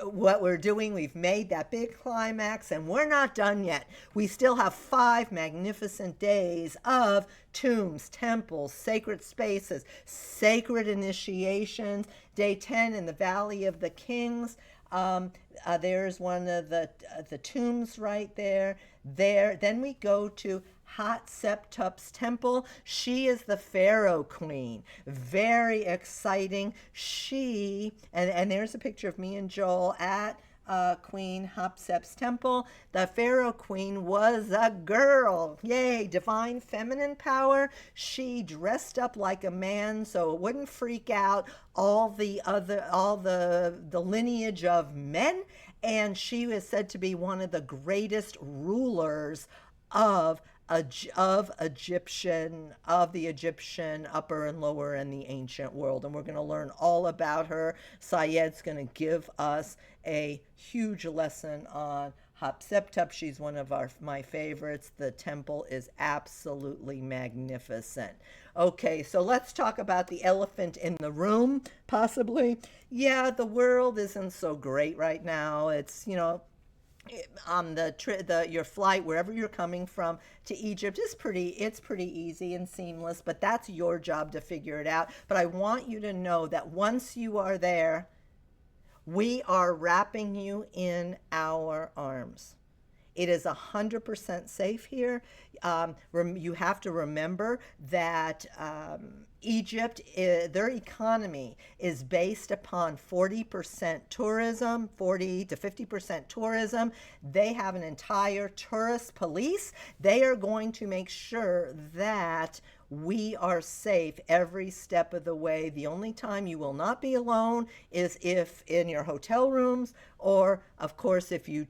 what we're doing, we've made that big climax, and we're not done yet. We still have 5 magnificent days of tombs, temples, sacred spaces, sacred initiations. Day 10 in the Valley of the Kings. There's one of the tombs right there. Then we go to Hatshepsut's temple. She is the Pharaoh queen. Very exciting. And there's a picture of me and Joel at Queen Hatshepsut's temple. The Pharaoh queen was a girl. Yay, divine feminine power. She dressed up like a man so it wouldn't freak out all the lineage of men. And she was said to be one of the greatest rulers of the Egyptian upper and lower and the ancient world. And we're going to learn all about her. Syed's going to give us a huge lesson on Hatshepsut. She's one of my favorites. The temple is absolutely magnificent. Okay, so let's talk about the elephant in the room, possibly. Yeah, the world isn't so great right now. It's, on your flight, wherever you're coming from to Egypt, it's pretty easy and seamless, but that's your job to figure it out. But I want you to know that once you are there, we are wrapping you in our arms. It is 100% safe here. You have to remember that Egypt, their economy is based upon 40% tourism, 40 to 50% tourism. They have an entire tourist police. They are going to make sure that we are safe every step of the way. The only time you will not be alone is if in your hotel rooms, or of course if you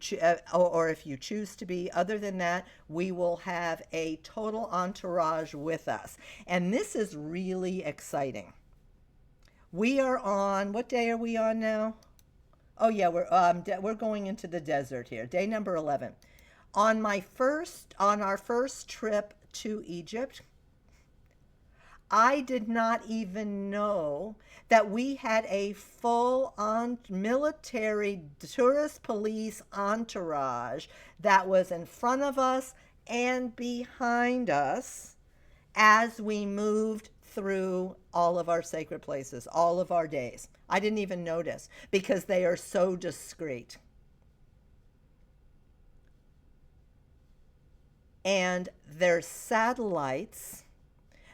or if you choose to be. Other than that, we will have a total entourage with us, and this is really exciting. We are on, what day are we on now? Oh yeah, we're going into the desert here. Day number 11. On our first trip to Egypt, I did not even know that we had a full on military tourist police entourage that was in front of us and behind us as we moved through all of our sacred places, all of our days. I didn't even notice because they are so discreet. And there's satellites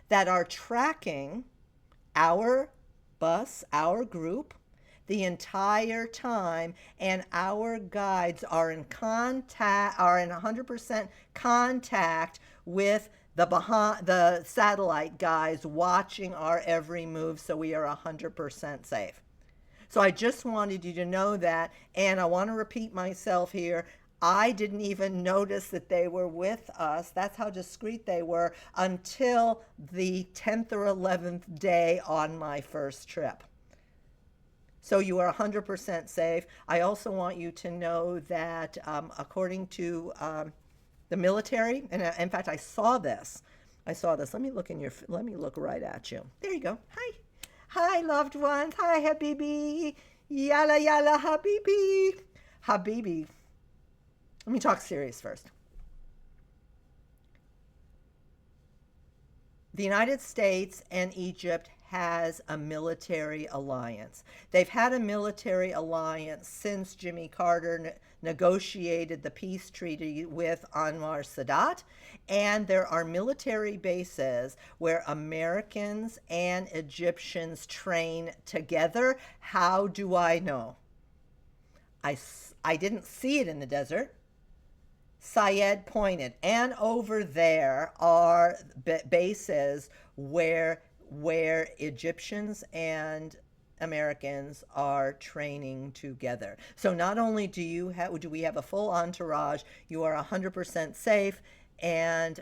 that are tracking our bus, our group, the entire time, and our guides are in 100% contact with the satellite guys watching our every move, so we are 100% safe. So I just wanted you to know that, and I want to repeat myself here. I didn't even notice that they were with us. That's how discreet they were until the 10th or 11th day on my first trip. So you are 100% safe. I also want you to know that according to the military, and in fact, I saw this. Let me look let me look right at you. There you go. Hi. Hi, loved ones. Hi, Habibi. Yalla, yalla, Habibi. Habibi. Let me talk serious first. The United States and Egypt has a military alliance. They've had a military alliance since Jimmy Carter negotiated the peace treaty with Anwar Sadat, and there are military bases where Americans and Egyptians train together. How do I know? I didn't see it in the desert. Syed pointed, and over there are bases where Egyptians and Americans are training together. So not only do we have a full entourage, you are 100% safe, and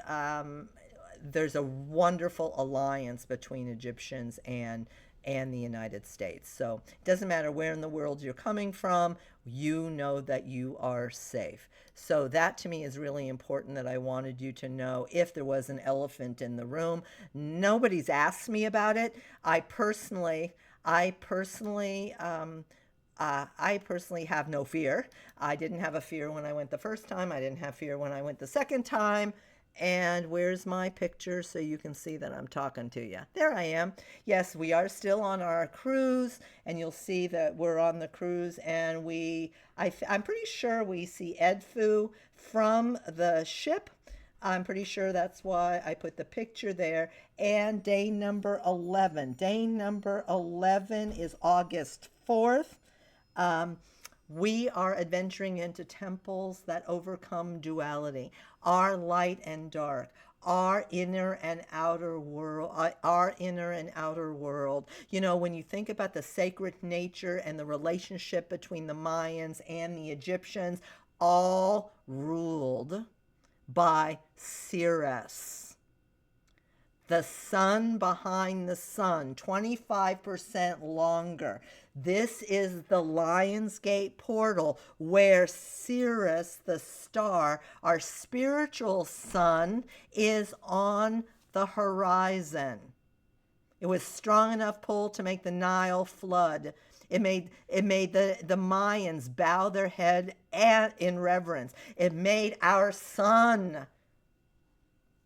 there's a wonderful alliance between Egyptians and the United States. So it doesn't matter where in the world you're coming from, you know that you are safe. So that to me is really important, that I wanted you to know if there was an elephant in the room. Nobody's asked me about it. I personally have no fear. I didn't have a fear when I went the first time. I didn't have fear when I went the second time. And where's my picture so you can see that I'm talking to you? There I am. Yes, we are still on our cruise, and you'll see that we're on the cruise, and I'm pretty sure we see Edfu from the ship. I'm pretty sure that's why I put the picture there. And day number 11. Day number 11 is August 4th. We are adventuring into temples that overcome duality, our light and dark, our inner and outer world, You know, when you think about the sacred nature and the relationship between the Mayans and the Egyptians, all ruled by Sirius, the sun behind the sun, 25% longer. This is the Lionsgate portal where Sirius, the star, our spiritual sun, is on the horizon. It was strong enough pull to make the Nile flood. It made the Mayans bow their head in reverence. It made our sun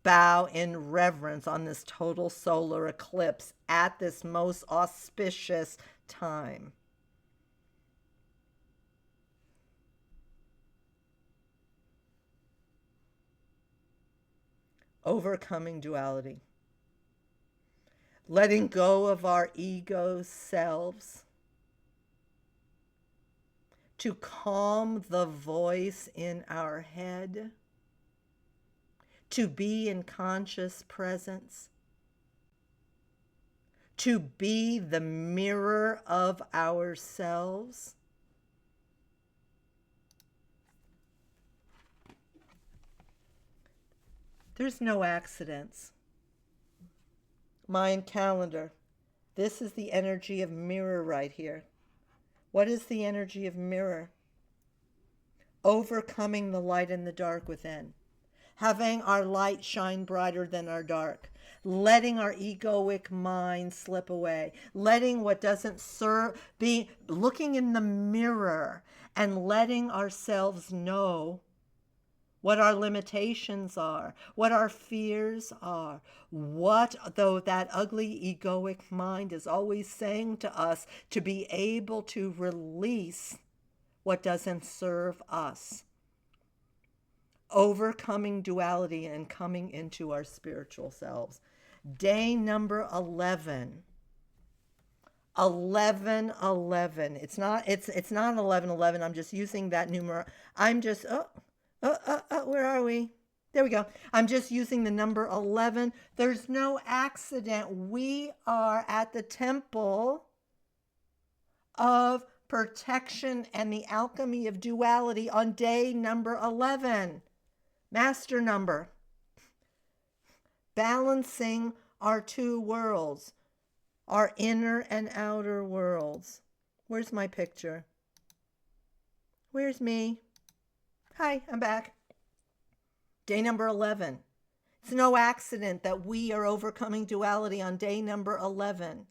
bow in reverence on this total solar eclipse at this most auspicious time. overcoming duality, letting go of our ego selves to calm the voice in our head, to be in conscious presence, to be the mirror of ourselves. There's no accidents. Mind calendar. This is the energy of mirror right here. What is the energy of mirror? Overcoming the light and the dark within. Having our light shine brighter than our dark. Letting our egoic mind slip away. Letting what doesn't serve, be looking in the mirror and letting ourselves know what our limitations are, what our fears are, what though that ugly egoic mind is always saying to us to be able to release what doesn't serve us. Overcoming duality and coming into our spiritual selves. Day number 11. 11. It's not 11. I'm just using that numeral. Where are we? There we go. I'm just using the number 11. There's no accident. We are at the temple of protection and the alchemy of duality on day number 11. Master number. Balancing our two worlds, our inner and outer worlds. Where's my picture? Where's me? Hi, I'm back. Day number 11. It's no accident that we are overcoming duality on day number 11.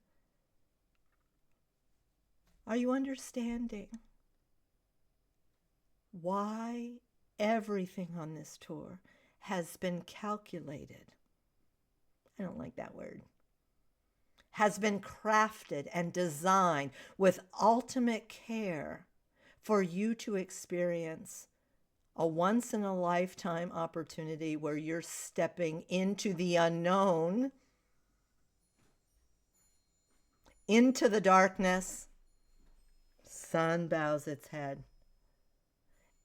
Are you understanding why everything on this tour has been calculated? I don't like that word. Has been crafted and designed with ultimate care for you to experience a once-in-a-lifetime opportunity where you're stepping into the unknown, into the darkness, sun bows its head,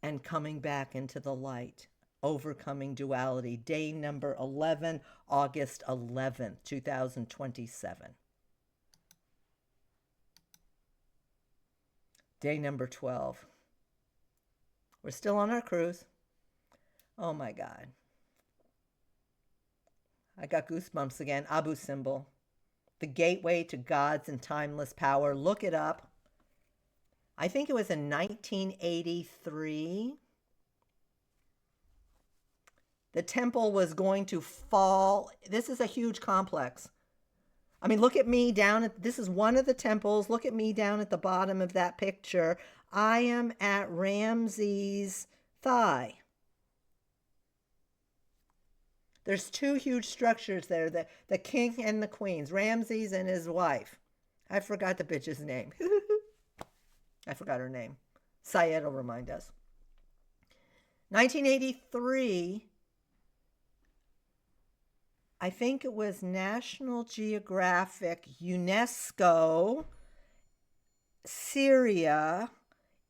and coming back into the light, overcoming duality. Day number 11, August 11th, 2027. Day number 12. We're still on our cruise. Oh my God. I got goosebumps again. Abu Simbel. The gateway to God's and timeless power. Look it up. I think it was in 1983. The temple was going to fall. This is a huge complex. I mean, look at me down at, this is one of the temples. Look at me down at the bottom of that picture. I am at Ramses' thigh. There's two huge structures there, the king and the queens, Ramses and his wife. I forgot the bitch's name. I forgot her name. Syed will remind us. 1983, I think it was National Geographic, UNESCO, Syria,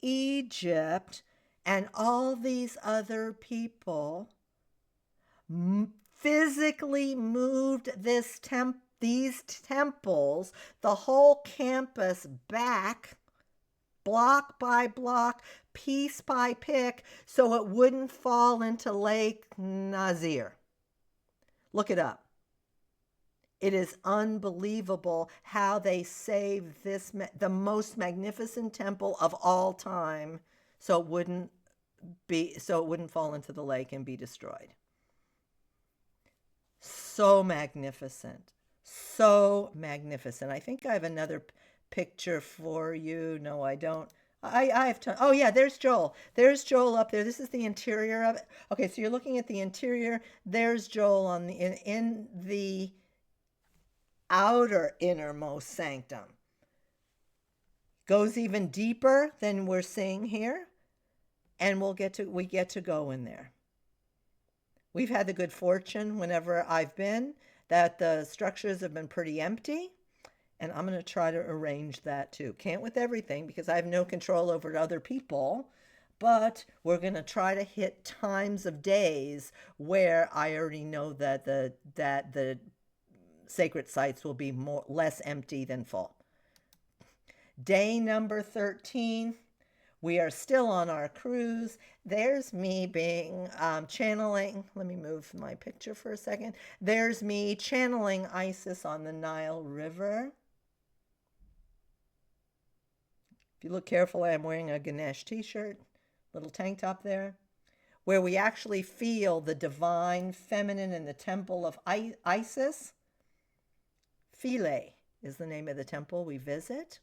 Egypt, and all these other people physically moved these temples, the whole campus back, block by block, piece by pick, so it wouldn't fall into Lake Nasir. Look it up. It is unbelievable how they saved this, the most magnificent temple of all time, so it wouldn't fall into the lake and be destroyed. So magnificent. So magnificent. I think I have another picture for you. No, I don't. I have time. Oh yeah, there's Joel. There's Joel up there. This is the interior of it. Okay, so you're looking at the interior. There's Joel on the in the outer innermost sanctum. Goes even deeper than we're seeing here, and we get to go in there. We've had the good fortune whenever I've been that the structures have been pretty empty. And I'm going to try to arrange that too. Can't with everything because I have no control over other people. But we're going to try to hit times of days where I already know that the sacred sites will be less empty than full. Day number 13. We are still on our cruise. There's me being channeling. Let me move my picture for a second. There's me channeling Isis on the Nile River. If you look carefully, I'm wearing a Ganesh t-shirt, little tank top there, where we actually feel the divine feminine in the temple of Isis. Philae is the name of the temple we visit.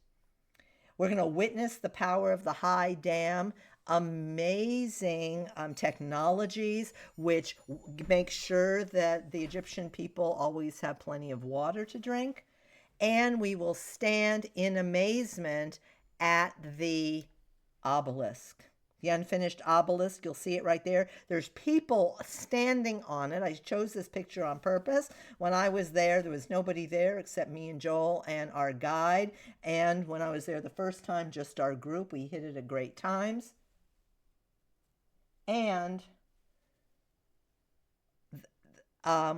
We're going to witness the power of the high dam, amazing technologies, which make sure that the Egyptian people always have plenty of water to drink. And we will stand in amazement at the obelisk. The unfinished obelisk, you'll see it right there. There's people standing on it. I chose this picture on purpose. When I was there was nobody there except me and Joel and our guide. And when I was there the first time, just our group. We hit it at great times. And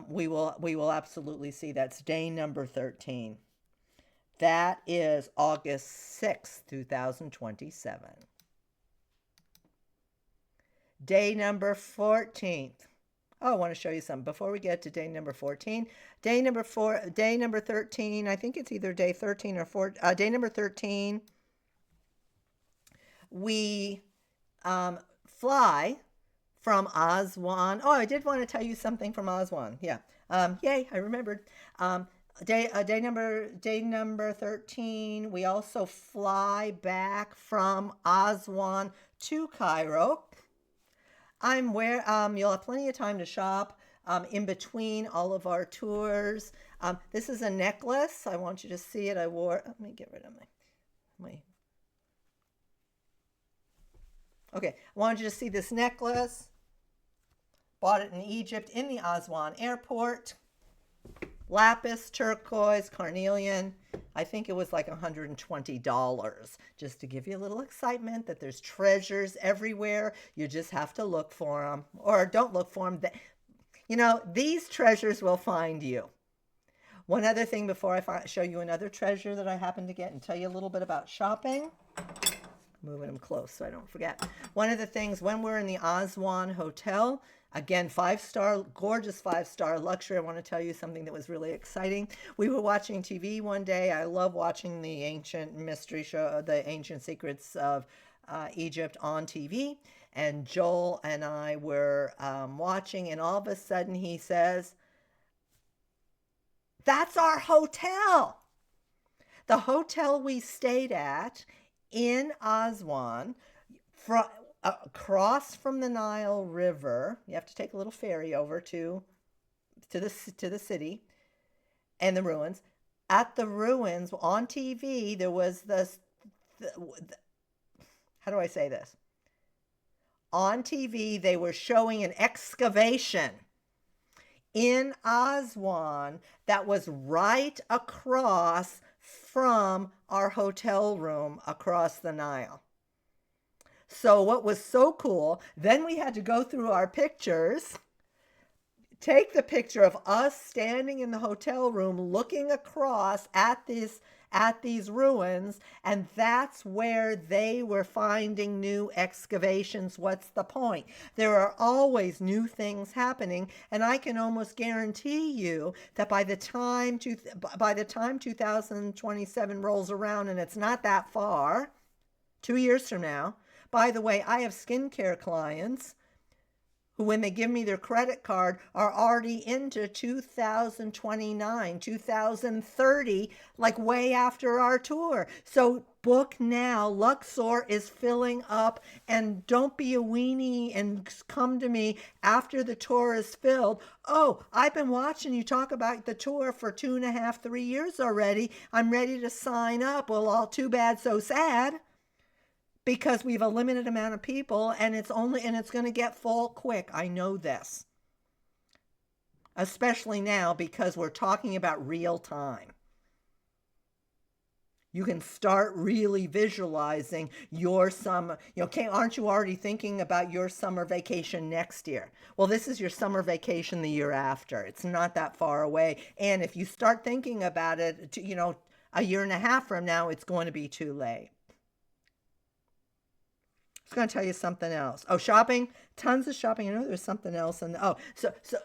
we will absolutely see. That's day number 13. That is August 6th, 2027. Day number 14th. Oh, I want to show you something before we get to day number 14. Day number 13, I think it's either day 13 or 14. Day number 13, we fly from Aswan. Oh, I did want to tell you something from Aswan. Yeah. Yay, I remembered. Day number 13, we also fly back from Aswan to Cairo. You'll have plenty of time to shop in between all of our tours. This is a necklace. I want you to see it. Let me get rid of my. Okay, I wanted you to see this necklace. Bought it in Egypt in the Aswan airport. Lapis, turquoise, carnelian. I think it was like $120, just to give you a little excitement that there's treasures everywhere. You just have to look for them, or don't look for them. These treasures will find you. One other thing before I show you another treasure that I happened to get and tell you a little bit about shopping. Moving them close so I don't forget. One of the things when we're in the Aswan Hotel, again, 5-star, gorgeous 5-star Luxor. I want to tell you something that was really exciting. We were watching TV one day. I love watching the ancient mystery show, the ancient secrets of Egypt on TV. And Joel and I were watching, and all of a sudden he says, "That's our hotel." The hotel we stayed at in Aswan, across from the Nile River. You have to take a little ferry over to the city and the ruins. At the ruins on TV, there was how do I say this? On TV, they were showing an excavation in Aswan that was right across from our hotel room across the Nile. So what was so cool, then we had to go through our pictures, take the picture of us standing in the hotel room looking across at these ruins, and that's where they were finding new excavations. What's the point? There are always new things happening, and I can almost guarantee you that by the time 2027 rolls around, and it's not that far, 2 years from now. By the way, I have skincare clients who, when they give me their credit card, are already into 2029, 2030, like way after our tour. So book now. Luxor is filling up, and don't be a weenie and come to me after the tour is filled. "Oh, I've been watching you talk about the tour for 2.5, 3 years already. I'm ready to sign up." Well, all too bad, so sad. Because we have a limited amount of people, and it's going to get full quick. I know this. especially now because we're talking about real time. You can start really visualizing your summer. Aren't you already thinking about your summer vacation next year? Well, this is your summer vacation the year after. It's not that far away. And if you start thinking about it, a year and a half from now, it's going to be too late. I was going to tell you something else. Oh, shopping, tons of shopping. I know there's something else. And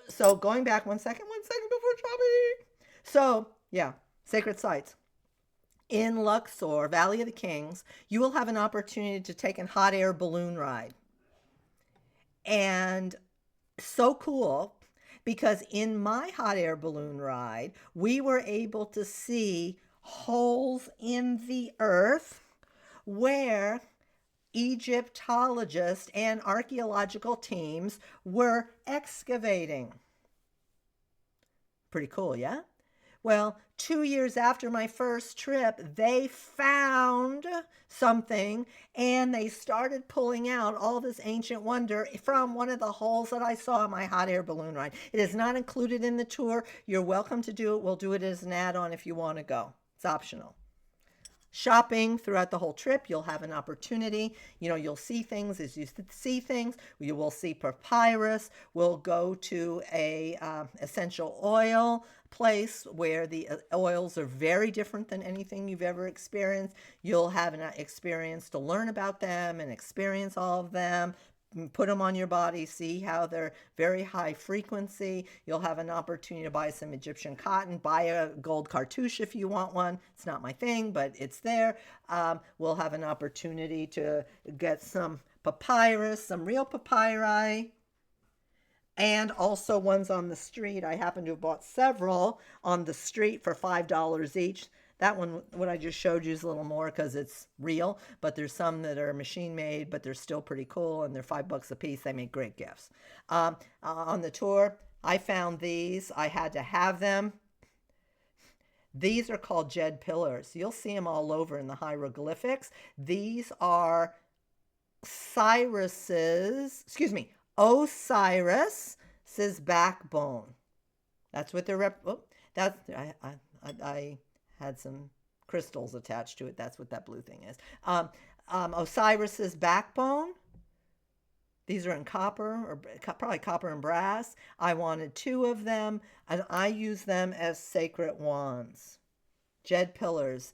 so going back one second before shopping. So yeah, sacred sites. In Luxor, Valley of the Kings, you will have an opportunity to take a hot air balloon ride. And so cool, because in my hot air balloon ride, we were able to see holes in the earth where Egyptologists and archaeological teams were excavating. Pretty cool, yeah? Well, 2 years after my first trip, they found something and they started pulling out all this ancient wonder from one of the holes that I saw on my hot air balloon ride. It is not included in the tour. You're welcome to do it. We'll do it as an add-on if you want to go. It's optional. Shopping throughout the whole trip, you'll have an opportunity. You'll see things as you see things. You will see papyrus. We'll go to a essential oil place where the oils are very different than anything you've ever experienced. You'll have an experience to learn about them and experience all of them. Put them on your body, see how they're very high frequency. You'll have an opportunity to buy some Egyptian cotton, buy a gold cartouche if you want one. It's not my thing, but it's there. We'll have an opportunity to get some papyrus, some real papyri, and also ones on the street. I happen to have bought several on the street for $5 each. That one, what I just showed you, is a little more because it's real, but there's some that are machine made, but they're still pretty cool, and they're $5 a piece. They make great gifts. On the tour, I found these. I had to have them. These are called jed pillars. You'll see them all over in the hieroglyphics. These are Osiris's backbone. That's what they're I had some crystals attached to it. That's what that blue thing is. Osiris's backbone. These are in copper, or probably copper and brass. I wanted 2 of them, and I use them as sacred wands. Jed pillars.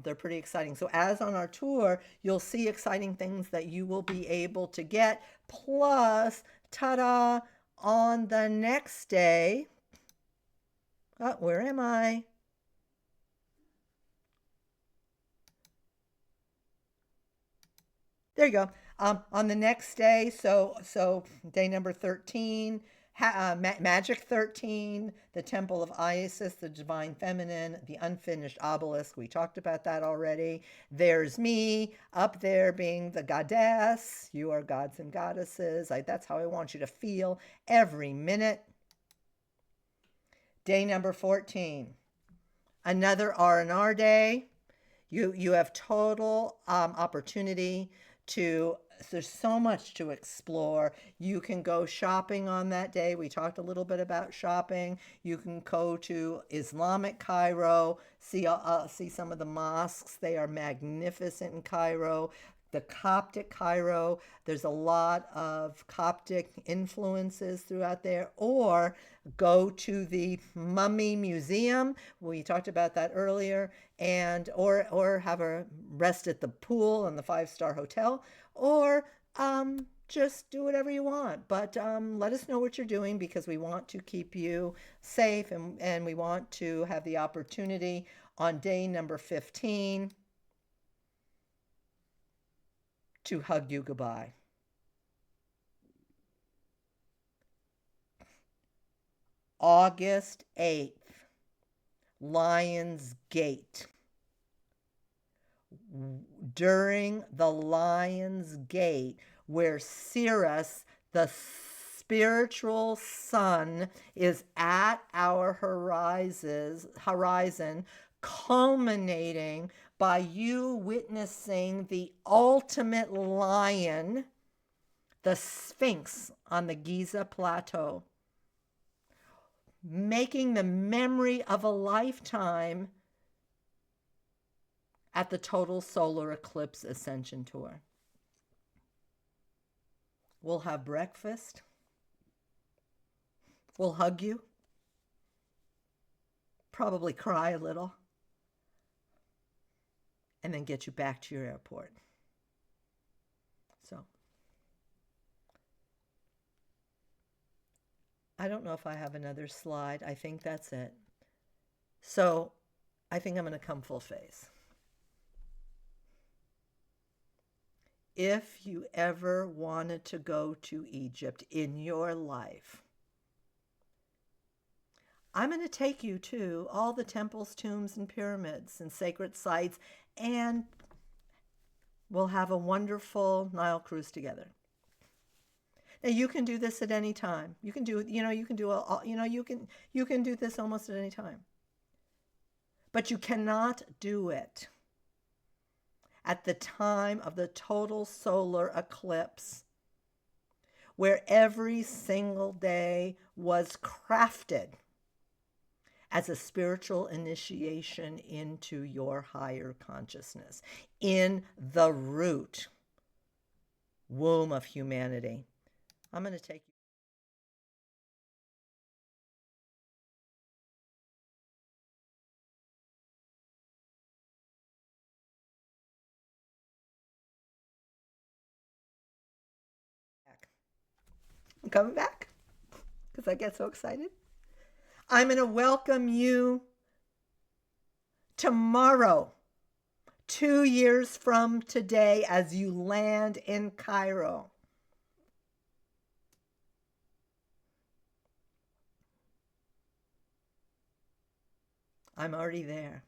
They're pretty exciting. So as on our tour, you'll see exciting things that you will be able to get. Plus, ta-da, on the next day. Oh, where am I? There you go. On the next day, so day number 13, Magic 13, the Temple of Isis, the Divine Feminine, the Unfinished Obelisk. We talked about that already. There's me up there being the goddess. You are gods and goddesses. That's how I want you to feel every minute. Day number 14, another R&R day. You have total opportunity to. There's so much to explore. You can go shopping on that day. We talked a little bit about shopping. You can go to Islamic Cairo, see some of the mosques. They are magnificent in Cairo. The Coptic Cairo, there's a lot of Coptic influences throughout there. Or go to the Mummy Museum. We talked about that earlier. And or have a rest at the pool in the 5-star hotel. Or just do whatever you want. But let us know what you're doing, because we want to keep you safe, and we want to have the opportunity on day number 15 to hug you goodbye. August 8th, Lion's Gate. During the Lion's Gate, where Sirius, the spiritual sun, is at our horizon, culminating by you witnessing the ultimate lion, the Sphinx on the Giza Plateau. making the memory of a lifetime at the Total Solar Eclipse Ascension Tour. We'll have breakfast. We'll hug you. Probably cry a little. And then get you back to your airport. So, I don't know if I have another slide. I think that's it. So, I think I'm going to come full face. If you ever wanted to go to Egypt in your life, I'm going to take you to all the temples, tombs, and pyramids and sacred sites, and we'll have a wonderful Nile cruise together. Now you can do this at any time. You can do it. You can do all. You can do this almost at any time. But you cannot do it at the time of the total solar eclipse, where every single day was crafted as a spiritual initiation into your higher consciousness, in the root womb of humanity. I'm going to take you. I'm coming back because I get so excited. I'm going to welcome you tomorrow, 2 years from today, as you land in Cairo. I'm already there.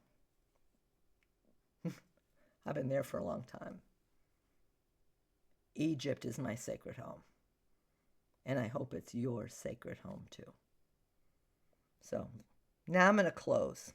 I've been there for a long time. Egypt is my sacred home. And I hope it's your sacred home too. So now I'm going to close.